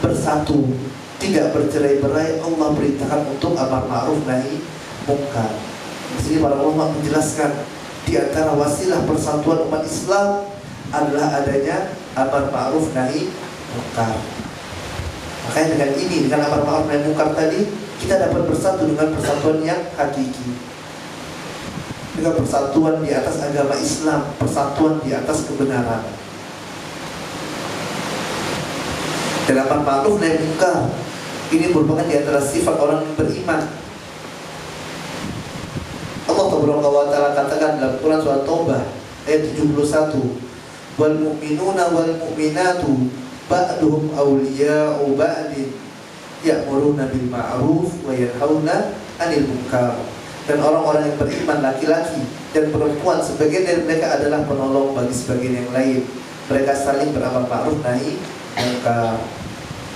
Speaker 1: bersatu, tidak bercerai-berai. Allah perintahkan untuk amar ma'ruf nahi munkar. Di sini para ulama menjelaskan di antara wasilah persatuan umat Islam adalah adanya amar ma'ruf nahi munkar. Makanya dengan ini, dengan amar ma'ruf nahi munkar tadi, kita dapat bersatu dengan persatuan yang hakiki, dengan persatuan di atas agama Islam, persatuan di atas kebenaran. Dan amar ma'ruf nahi munkar ini merupakan di antara sifat orang yang beriman. Allah Taala katakan dalam Quran surah Taubah ayat 71, wal mu'minuna wal mu'minatu ba'duhum awliya'u ba'din ya'muruna bil ma'ruf wa yanhauna 'anil munkar. Dan orang-orang yang beriman laki-laki dan perempuan, sebagian dari mereka adalah penolong bagi sebagian yang lain. Mereka saling beramar ma'ruf nahi munkar.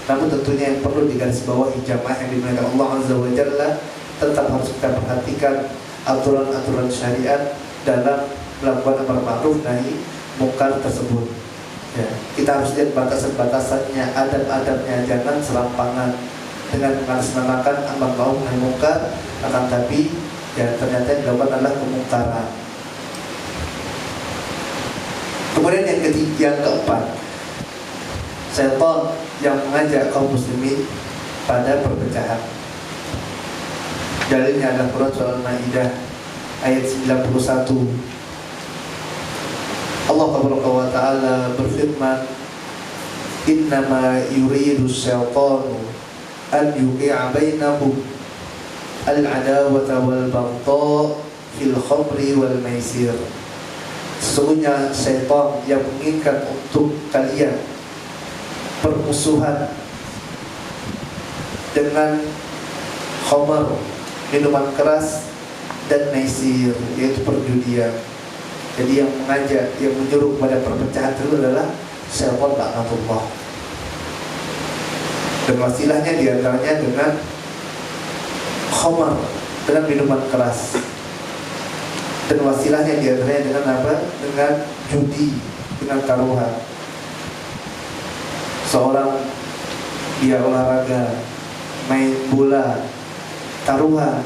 Speaker 1: Namun tentunya yang perlu digarisbawahi jamaah yang dimuliakan Allah Azza wa Jalla, tetap harus kita perhatikan aturan-aturan syariat dalam melakukan amar ma'ruf nahi munkar tersebut. Ya, kita harus lihat batasan-batasannya, adab-adabnya, jangan serampangan dengan mengatasnamakan amar ma'ruf nahi munkar, akan tapi ya ternyata yang dilakukan adalah kemungkaran. Kemudian yang keempat, syaitan yang mengajak kaum muslimin pada perpecahan. Dalilnya adalah Quran surah Al-Maidah ayat 91. Allah Taala berfirman, innama yuridu syaitanu an yuqi'a bainahum al-adawata wal baghdha fil khamri wal maisir. Sesungguhnya syaitan yang menginginkan untuk kalian permusuhan dengan khamar, minuman keras, dan maisir, yaitu perjudian. Jadi yang mengajak, yang menyuruh kepada perpecahan itu adalah syaitan laknatullah. Dan wasilahnya diantaranya dengan khamar, dengan minuman keras. Dan wasilahnya diantaranya dengan apa? Dengan judi, dengan taruhan. Seorang dia olahraga, main bola, taruhan,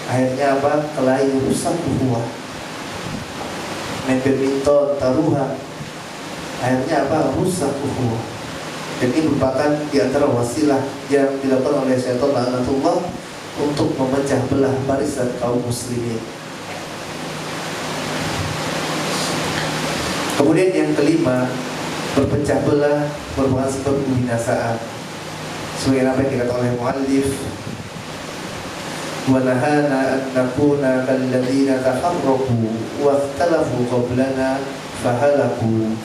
Speaker 1: akhirnya apa? Kelahi, rusak ukhuwah. Main badminton, taruhan, akhirnya apa? Rusak ukhuwah. Jadi merupakan di antara wasilah yang dilakukan oleh syaitan laknatullah untuk memecah belah barisan kaum muslimin. Kemudian yang kelima, berpecah belah merupakan sebab kebinasaan. Sebagaimana apa yang dikatakan oleh muallif, wa nahana an nakuna kalladzina tafarraqu wa ikhtalafu qablana fahalaku.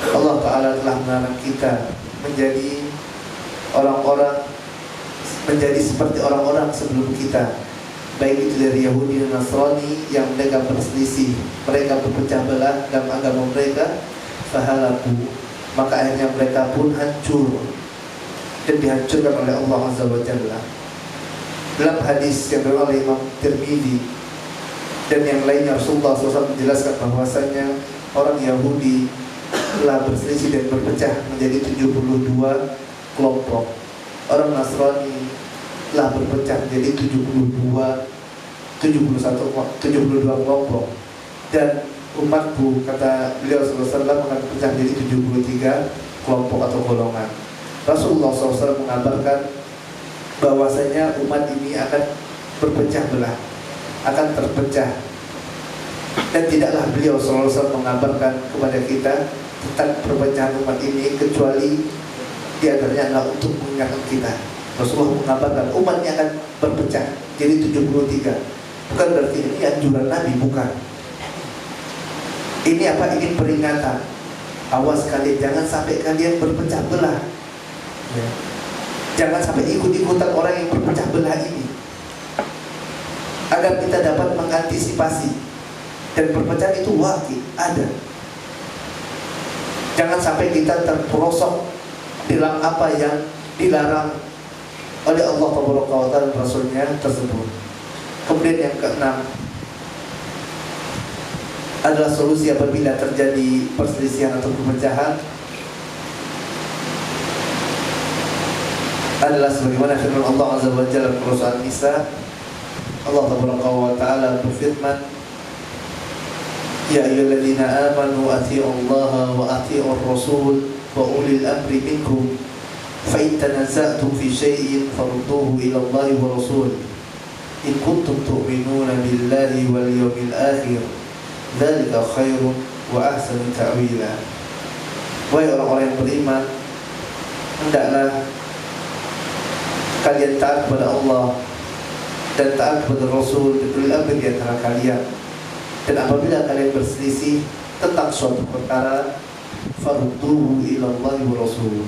Speaker 1: Allah Ta'ala telah melarang kita menjadi orang-orang, menjadi seperti orang-orang sebelum kita, baik itu dari Yahudi dan Nasrani yang mereka berselisih, mereka berpecah belah dalam agama mereka, fahalaku, maka akhirnya mereka pun hancur dan dihancurkan oleh Allah Azza wa Jalla. Dalam hadis yang diriwayatkan oleh Imam Tirmidzi dan yang lainnya, Rasulullah SAW menjelaskan bahwasanya orang Yahudi telah berselisih dan berpecah menjadi 72 kelompok. Orang Nasrani telah berpecah menjadi 72 kelompok. Dan umatku, kata beliau SAW, akan pecah menjadi 73 kelompok atau golongan. Rasulullah SAW mengabarkan bahwasanya umat ini akan berpecah belah, akan terpecah. Dan tidaklah beliau SAW mengabarkan kepada kita tentang perpecahan umat ini kecuali di antaranya adalah untuk mengingatkan kita. Rasulullah mengabarkan umat ini akan berpecah jadi 73. Bukan berarti ini anjuran Nabi, bukan. Ini apa? Ini peringatan. Awas kalian, jangan sampai kalian berpecah belah. Ya. Jangan sampai ikut-ikutan orang yang berpecah belah ini, agar kita dapat mengantisipasi. Dan perpecahan itu wakil, ada. Jangan sampai kita terperosok dalam apa yang dilarang oleh Allah Taala dan Rasulnya tersebut. Kemudian yang keenam adalah solusi apabila terjadi perselisihan atau perpecahan, adalah sebagaimana firman Allah Azza wa Jalla dalam Surah An-Nisa. Allah Tabaraka wa Ta'ala berfirman, Ya ayyuhalladzina amanu athi'ullaha wa athi'ur rasul wa ulil amri minkum fa in tanaza'tum fi syai'in farudduhu ila Allahi wa rasul in kuntum tu'minuna billahi wal yawmil akhir dzalika khairun wa ahsanu ta'wila. Wahai orang-orang yang beriman, hendaklah kalian taat kepada Allah dan taat kepada Rasul dan ulil amri di antara kalian. Dan apabila kalian berselisih tentang suatu perkara, farudduhu ila Allah wa Rasul.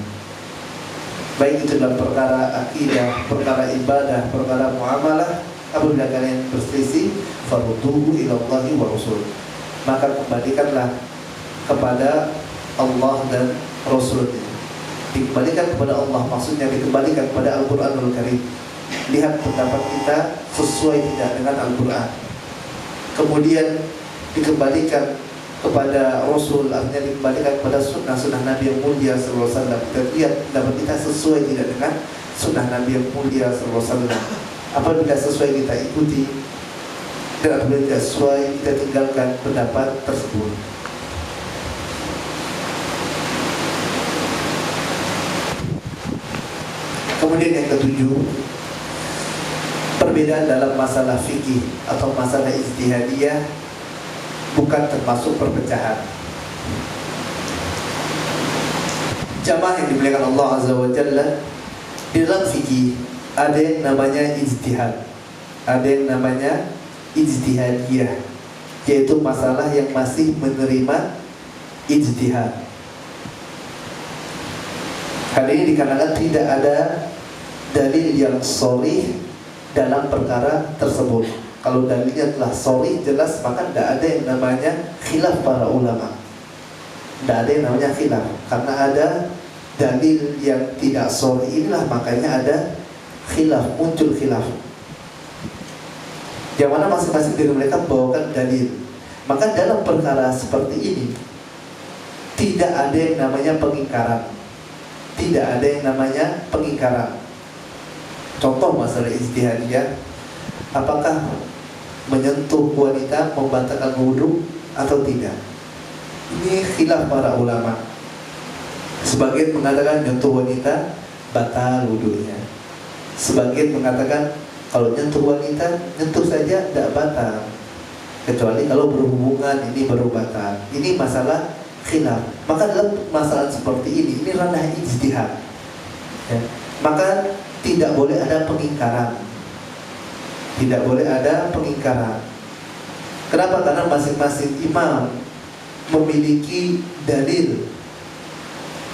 Speaker 1: Baik itu dalam perkara akidah, perkara ibadah, perkara muamalah, apabila kalian berselisih, farudduhu ila Allah wa Rasul. Maka kembalikanlah kepada Allah dan Rasulnya. Dikembalikan kepada Allah maksudnya dikembalikan kepada Al-Quranul Karim. Lihat pendapat kita sesuai tidak dengan Al-Quran. Kemudian dikembalikan kepada Rasul, artinya dikembalikan kepada sunnah-sunnah Nabi yang mulia sallallahu alaihi wasallam. Kita lihat pendapat kita sesuai tidak dengan sunnah Nabi yang mulia sallallahu alaihi wasallam. Apabila sesuai kita ikuti, dan apabila tidak sesuai kita tinggalkan pendapat tersebut. Kemudian yang ketujuh, perbedaan dalam masalah fikih atau masalah ijtihadiyah bukan termasuk perpecahan. Jamaah yang dimuliakan Allah Azza wa Jalla, di dalam fikih ada yang namanya ijtihad, ada yang namanya ijtihadiyah, yaitu masalah yang masih menerima ijtihad. Hal ini dikarenakan tidak ada dalil yang sharih dalam perkara tersebut. Kalau dalilnya telah sharih jelas, maka tidak ada yang namanya khilaf para ulama. Tidak ada yang namanya khilaf, karena ada dalil yang tidak sharih, inilah makanya ada khilaf, muncul khilaf. Yang mana masing-masing dari mereka bawakan dalil. Maka dalam perkara seperti ini tidak ada yang namanya pengingkaran. Tidak ada yang namanya pengingkaran. Contoh masalah ijtihadiyah, apakah menyentuh wanita membatalkan wudu atau tidak? Ini khilaf para ulama. Sebagian mengatakan menyentuh wanita batal wudunya. Sebagian mengatakan kalau menyentuh wanita, nyentuh saja tidak batal, kecuali kalau berhubungan ini baru batal. Ini masalah khilaf. Maka dalam masalah seperti ini ranah ijtihad, ya. Maka tidak boleh ada pengingkaran. Tidak boleh ada pengingkaran. Kenapa? Karena masing-masing imam memiliki dalil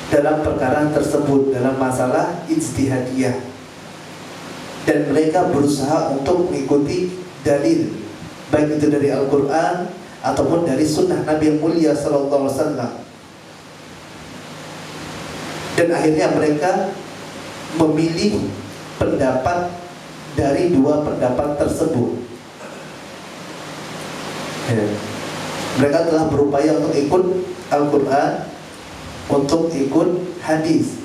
Speaker 1: dalam perkara tersebut, dalam masalah ijtihadiyah, dan mereka berusaha untuk mengikuti dalil, baik itu dari Al-Quran ataupun dari sunnah Nabi yang mulia sallallahu alaihi wasallam. Dan akhirnya mereka memilih pendapat dari dua pendapat tersebut, ya. Mereka telah berupaya untuk ikut Al-Quran, untuk ikut hadis.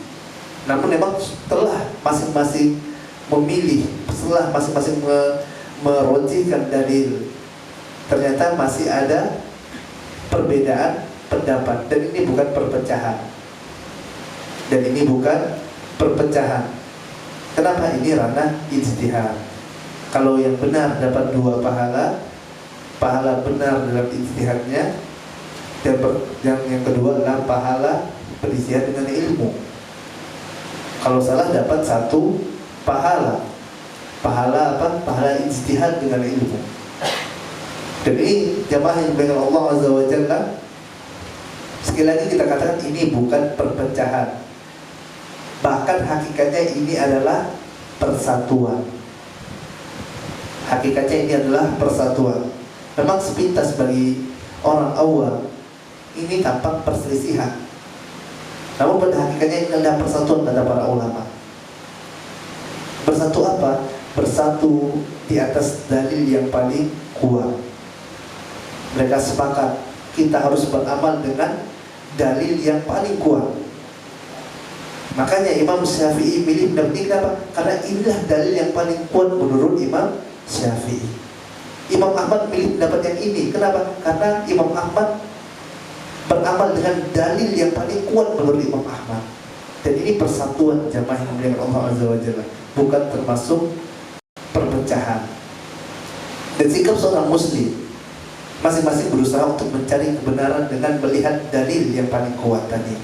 Speaker 1: Namun memang setelah masing-masing memilih, setelah masing-masing merojihkan dalil, ternyata masih ada perbedaan pendapat. Dan ini bukan perpecahan. Dan ini bukan perpecahan. Kenapa? Ini ranah ijtihad. Kalau yang benar dapat 2 pahala, pahala benar dalam ijtihadnya, dan yang kedua adalah pahala beristihad dengan ilmu. Kalau salah dapat 1 pahala. Pahala apa? Pahala ijtihad dengan ilmu. Dan ini jamaah yang dimuliakan Allah Azza wa Jalla, sekali lagi kita katakan ini bukan perpecahan. Bahkan hakikatnya ini adalah persatuan. Hakikatnya ini adalah persatuan. Memang sepintas bagi orang awam ini tampak perselisihan, namun pada hakikatnya ini adalah persatuan kata para ulama. Bersatu apa? Bersatu di atas dalil yang paling kuat. Mereka sepakat kita harus beramal dengan dalil yang paling kuat. Makanya Imam Syafi'i milih pendapat ini kenapa? Karena inilah dalil yang paling kuat menurut Imam Syafi'i. Imam Ahmad milih pendapat yang ini. Kenapa? Karena Imam Ahmad beramal dengan dalil yang paling kuat menurut Imam Ahmad. Dan ini persatuan jamaah yang dimuliakan Allah Azza wa Jalla, bukan termasuk perpecahan. Dan sikap seorang muslim masing-masing berusaha untuk mencari kebenaran dengan melihat dalil yang paling kuat tadi,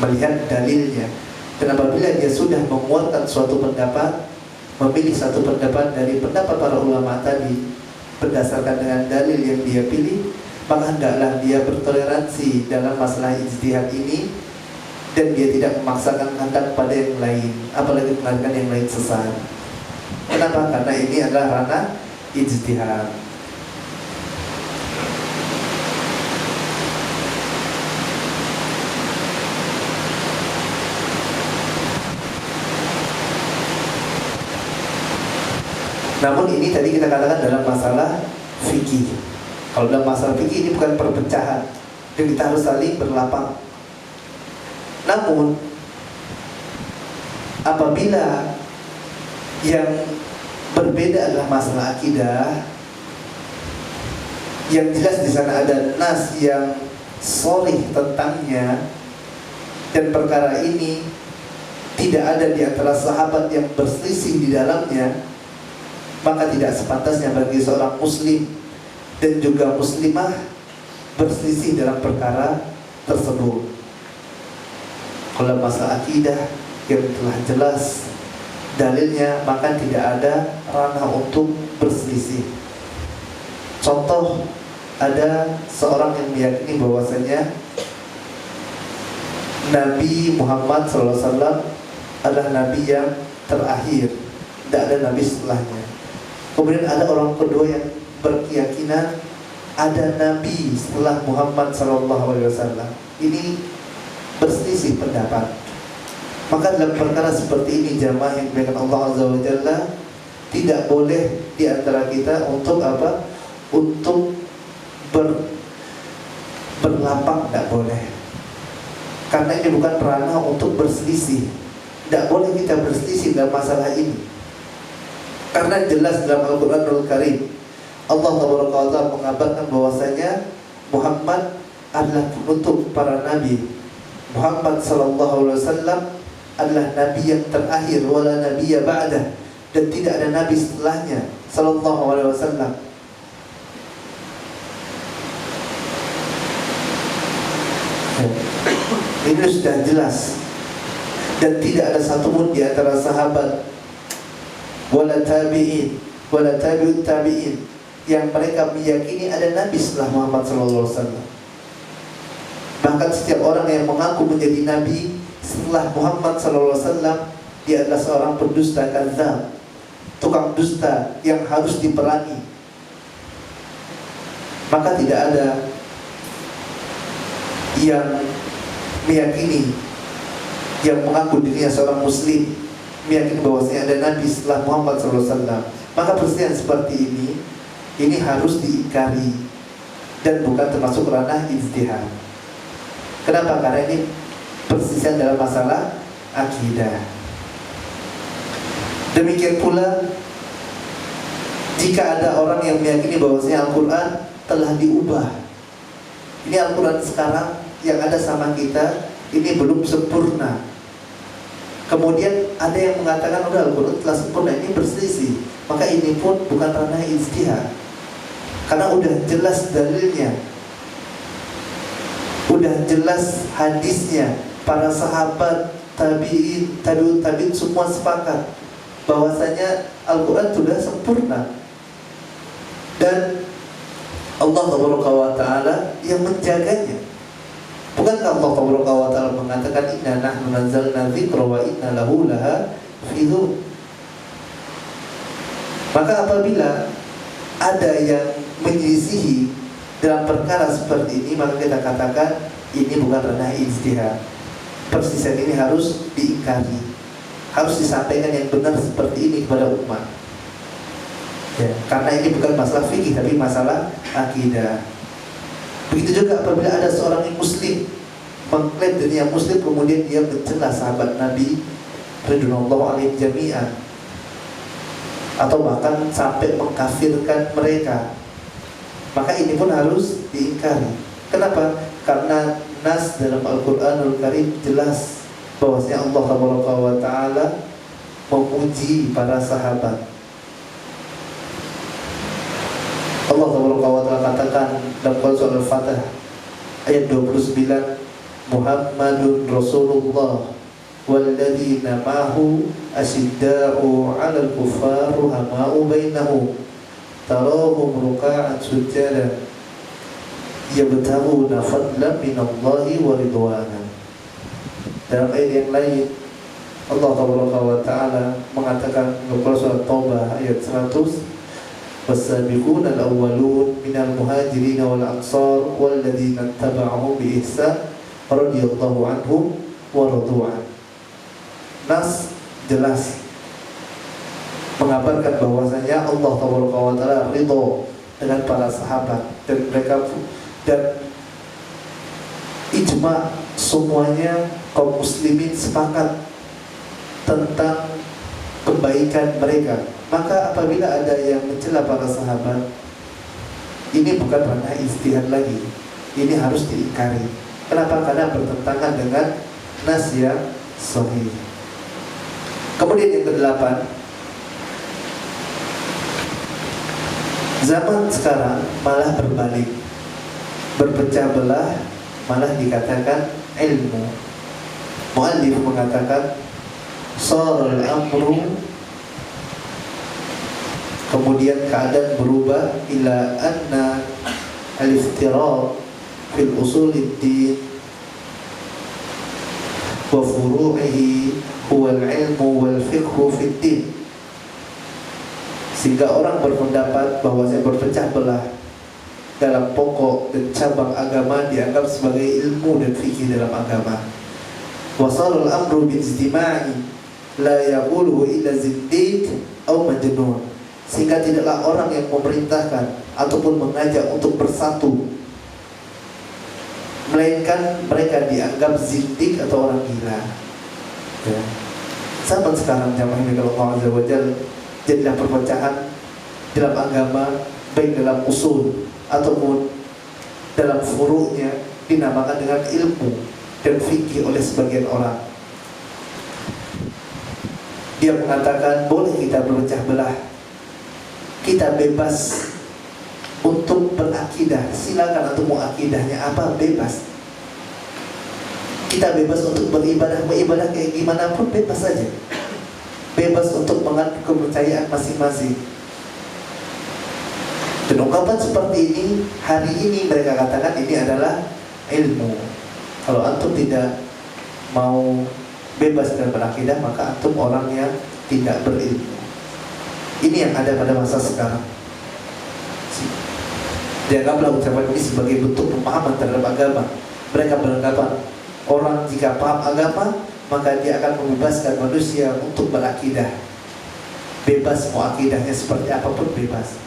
Speaker 1: melihat dalilnya. Dan apabila dia sudah menguatkan suatu pendapat, memilih satu pendapat dari pendapat para ulama tadi berdasarkan dengan dalil yang dia pilih, maka hendaklah dia bertoleransi dalam masalah ijtihad ini, dan dia tidak memaksakan kehendak pada yang lain, apalagi mengatakan yang lain sesat. Kenapa? Karena ini adalah ranah ijtihad. Namun ini tadi kita katakan dalam masalah fikih. Kalau dalam masalah fikih ini bukan perpecahan, dan kita harus saling berlapang. Namun apabila yang berbeda adalah masalah akidah, yang jelas di sana ada nas yang sharih tentangnya, dan perkara ini tidak ada di antara sahabat yang berselisih di dalamnya, maka tidak sepantasnya bagi seorang muslim dan juga muslimah berselisih dalam perkara tersebut. Kalau masalah akidah yang telah jelas dalilnya, maka tidak ada ranah untuk berselisih. Contoh, ada seorang yang meyakini bahwasanya Nabi Muhammad SAW adalah Nabi yang terakhir, tidak ada Nabi setelahnya. Kemudian ada orang kedua yang berkeyakinan ada Nabi setelah Muhammad SAW. Ini berselisih pendapat. Maka dalam perkara seperti ini, jamaah yang dimuliakan Allah Azza wa Jalla, tidak boleh di antara kita untuk apa? Untuk berlapang, tidak boleh. Karena ini bukan ranah untuk berselisih. Tidak boleh kita berselisih dalam masalah ini. Karena jelas dalam Al-Quranul Karim, Allah Ta'ala mengabarkan bahwasanya Muhammad adalah penutup para nabi. Muhammad sallallahu alaihi wasallam adalah nabi yang terakhir, wala nabiyya ba'dah, dan tidak ada nabi setelahnya sallallahu alaihi wasallam. Ini sudah jelas, dan tidak ada satupun di antara sahabat wala tabi'in wala tabi'ut tabi'in yang mereka meyakini ada nabi setelah Muhammad sallallahu alaihi wasallam. Bahkan setiap orang yang mengaku menjadi nabi setelah Muhammad SAW, dia adalah seorang pendusta, kadzdzab, tukang dusta yang harus diperangi. Maka tidak ada yang meyakini, yang mengaku dirinya seorang muslim, meyakini bahwasanya ada nabi setelah Muhammad SAW. Maka perselisihan seperti ini harus diingkari dan bukan termasuk ranah ijtihad. Kenapa? Karena ini perselisihan dalam masalah akidah. Demikian pula jika ada orang yang meyakini bahwasanya Al-Quran telah diubah. Ini Al-Quran sekarang yang ada sama kita ini belum sempurna. Kemudian ada yang mengatakan udah Al-Quran telah sempurna, ini berselisih. Maka ini pun bukan ranah ijtihad, karena udah jelas dalilnya, udah jelas hadisnya. Para sahabat, tabi'in, tabi'ut tabi'in semua sepakat bahwasanya Al-Quran sudah sempurna, dan Allah Ta'ala yang menjaganya. Bukankah Allah Ta'ala mengatakan inna nahnu nazzalna dzikra wa inna lahu lahafizun? Maka apabila ada yang menyelisihi dalam perkara seperti ini, maka kita katakan ini bukan ranah ijtihad. Perselisihan ini harus diingkari, harus disampaikan yang benar seperti ini kepada umat. Ya, karena ini bukan masalah fikih tapi masalah akidah. Begitu juga apabila ada seorang yang muslim mengklaim dirinya muslim kemudian dia mencela sahabat Nabi radhiyallahu alaihim jami'an, atau bahkan sampai mengkafirkan mereka, maka ini pun harus diingkari. Kenapa? Karena nas dalam Al-Qur'anul Karim jelas bahwasanya Allah Subhanahu wa taala memuji para sahabat. Allah Subhanahu wa taala katakan dalam surah Al-Fatih ayat 29, Muhammadun Rasulullah walladzina ma'ahu asyidda'u 'alal kuffar ruhama'u bainahum tarahum ruk'an sujada yabtaghuna fadlan minallahi wa ridwana. Dalam ayat yang lain Allah Subhanahu wa taala mengatakan dalam surah Taubah ayat 100, was-sabiquna al-awwalun minal muhajirin wal ansar walladzina ittaba'uhum bi ihsan radhiyallahu anhum wa radu an. Nas jelas mengabarkan bahwasanya Allah Subhanahu wa taala ridha dengan para sahabat dan mereka dan ijma semuanya kaum muslimin sepakat tentang kebaikan mereka. Maka apabila ada yang mencela para sahabat, ini bukan ranah ijtihad lagi, ini harus diingkari. Kenapa? Karena bertentangan dengan nas yang sahih. Kemudian yang kedelapan, zaman sekarang malah berbalik, berpecah belah, malah dikatakan ilmu. Muallif mengatakan saral amru, kemudian keadaan berubah ila anna al-iftiraq fil usulid-din wa furu'ihi huwa al-ilmu wal fiqhu fid-din. Sehingga orang berpendapat bahwa saya berpecah belah dalam pokok dan cabang agama dianggap sebagai ilmu dan fikih dalam agama. Wasal al-amru bil-ijtima'i la yaquluhu illa zindiq aw majnun. Sehingga tidaklah orang yang memerintahkan ataupun mengajak untuk bersatu, melainkan mereka dianggap zindik atau orang gila. Ya. Zaman sekarang jamaah ini kalau Allah Azza wa Jalla jadilah perpecahan dalam agama, baik dalam usul ataupun dalam furu'nya, dinamakan dengan ilmu dan fikih oleh sebagian orang. Dia mengatakan boleh kita berpecah belah, kita bebas untuk berakidah, silakan atau mau akidahnya apa bebas. Kita bebas untuk beribadah kayak gimana pun bebas saja. Bebas untuk mengatur kepercayaan masing-masing. Dan ungkapan seperti ini hari ini mereka katakan ini adalah ilmu. Kalau antum tidak mau bebas dan berakidah, maka antum orang yang tidak berilmu. Ini yang ada pada masa sekarang. Dianggaplah ucapan ini sebagai bentuk pemahaman terhadap agama. Mereka beranggapan orang jika paham agama, maka dia akan membebaskan manusia untuk berakidah. Bebas mau akidahnya seperti apapun bebas.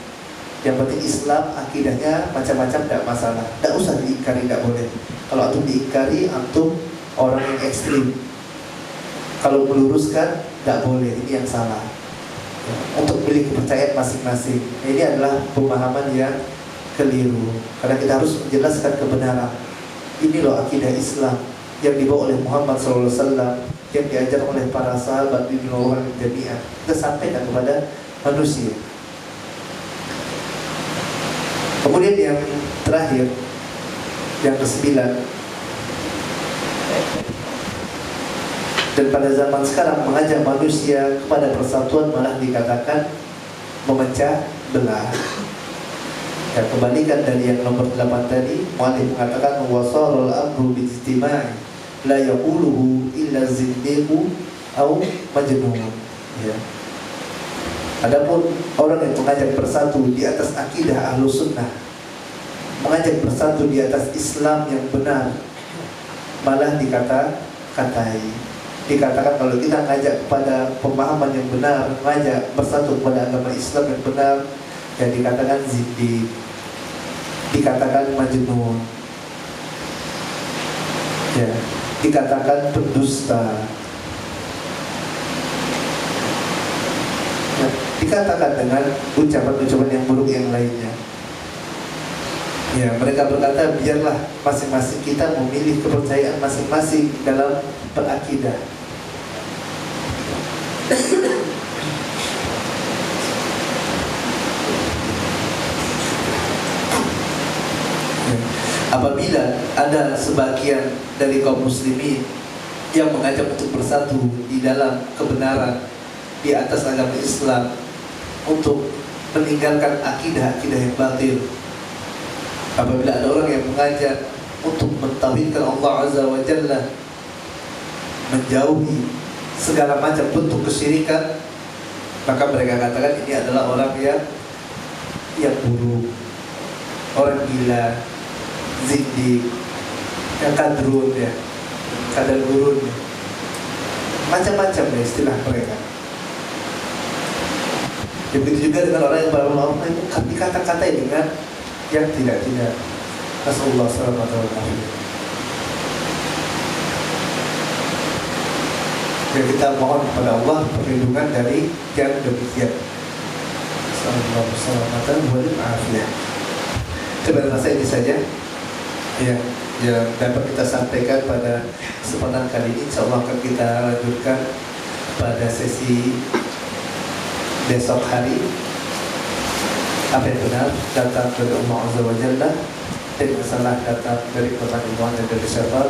Speaker 1: Yang penting Islam akidahnya macam-macam tidak masalah. Tidak usah diingkari, tidak boleh. Kalau antum diingkari, antum orang yang ekstrim. Kalau meluruskan, tidak boleh. Ini yang salah. Untuk milih kepercayaan masing-masing. Ini adalah pemahaman yang keliru. Karena kita harus menjelaskan kebenaran. Ini loh akidah Islam yang dibawa oleh Muhammad SAW, yang diajar oleh para sahabat radhiyallahu anhum jami'an. Kita sampaikan kepada manusia. Kemudian yang terakhir, yang ke-9, dan pada zaman sekarang mengajak manusia kepada persatuan malah dikatakan memecah belah. Ya, kebalikan dari yang nomor 8 tadi, muallif mengatakan wasarul amru bijtima'i la yaquluhu illa zindiqu au majnun. Ya. Adapun orang yang mengajak bersatu di atas akidah Ahlus Sunnah, mengajak bersatu di atas Islam yang benar, malah dikatakan kalau kita ngajak kepada pemahaman yang benar, mengajak bersatu kepada agama Islam yang benar, ya dikatakan zindiq, dikatakan majnun. ya, dikatakan pendusta, ya, dikatakan dengan ucapan-ucapan yang buruk yang lainnya. Ya, mereka berkata biarlah masing-masing kita memilih kepercayaan masing-masing dalam berakidah. Apabila ada sebagian dari kaum muslimin yang mengajak untuk bersatu di dalam kebenaran di atas agama Islam, untuk meninggalkan akidah-akidah yang batil, apabila ada orang yang mengajak untuk mentauhidkan Allah Azza wa Jalla, menjauhi segala macam bentuk kesyirikan, maka mereka katakan ini adalah orang yang buruk, orang gila, zindik, yang kadrun, ya, kadal gurun, ya. Macam-macam ya istilah mereka. Begitu juga dengan orang yang berulama itu dikata-katai dengan yang tidak. Rasulullah SAW. Dan kita mohon kepada Allah perlindungan dari yang demikian. Sallallahu alaihi wasallam. Coba rasa ini saja yang dapat kita sampaikan pada kesempatan kali ini. Insyaallah akan kita lanjutkan pada sesi besok hari. Apa yang benar datang dari Allah Azza wa Jalla, dan yang salah datang dari pertanyaan dan dari syaitan.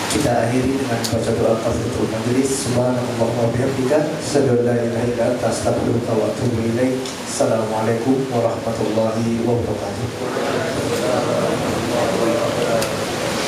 Speaker 1: Kita akhiri dengan baca doa kafaratul majlis. Subhanallah wa bihamdika, asyhadu an la ilaha illa anta, astaghfiruka wa atubu ilaik. Assalamualaikum warahmatullahi wabarakatuh.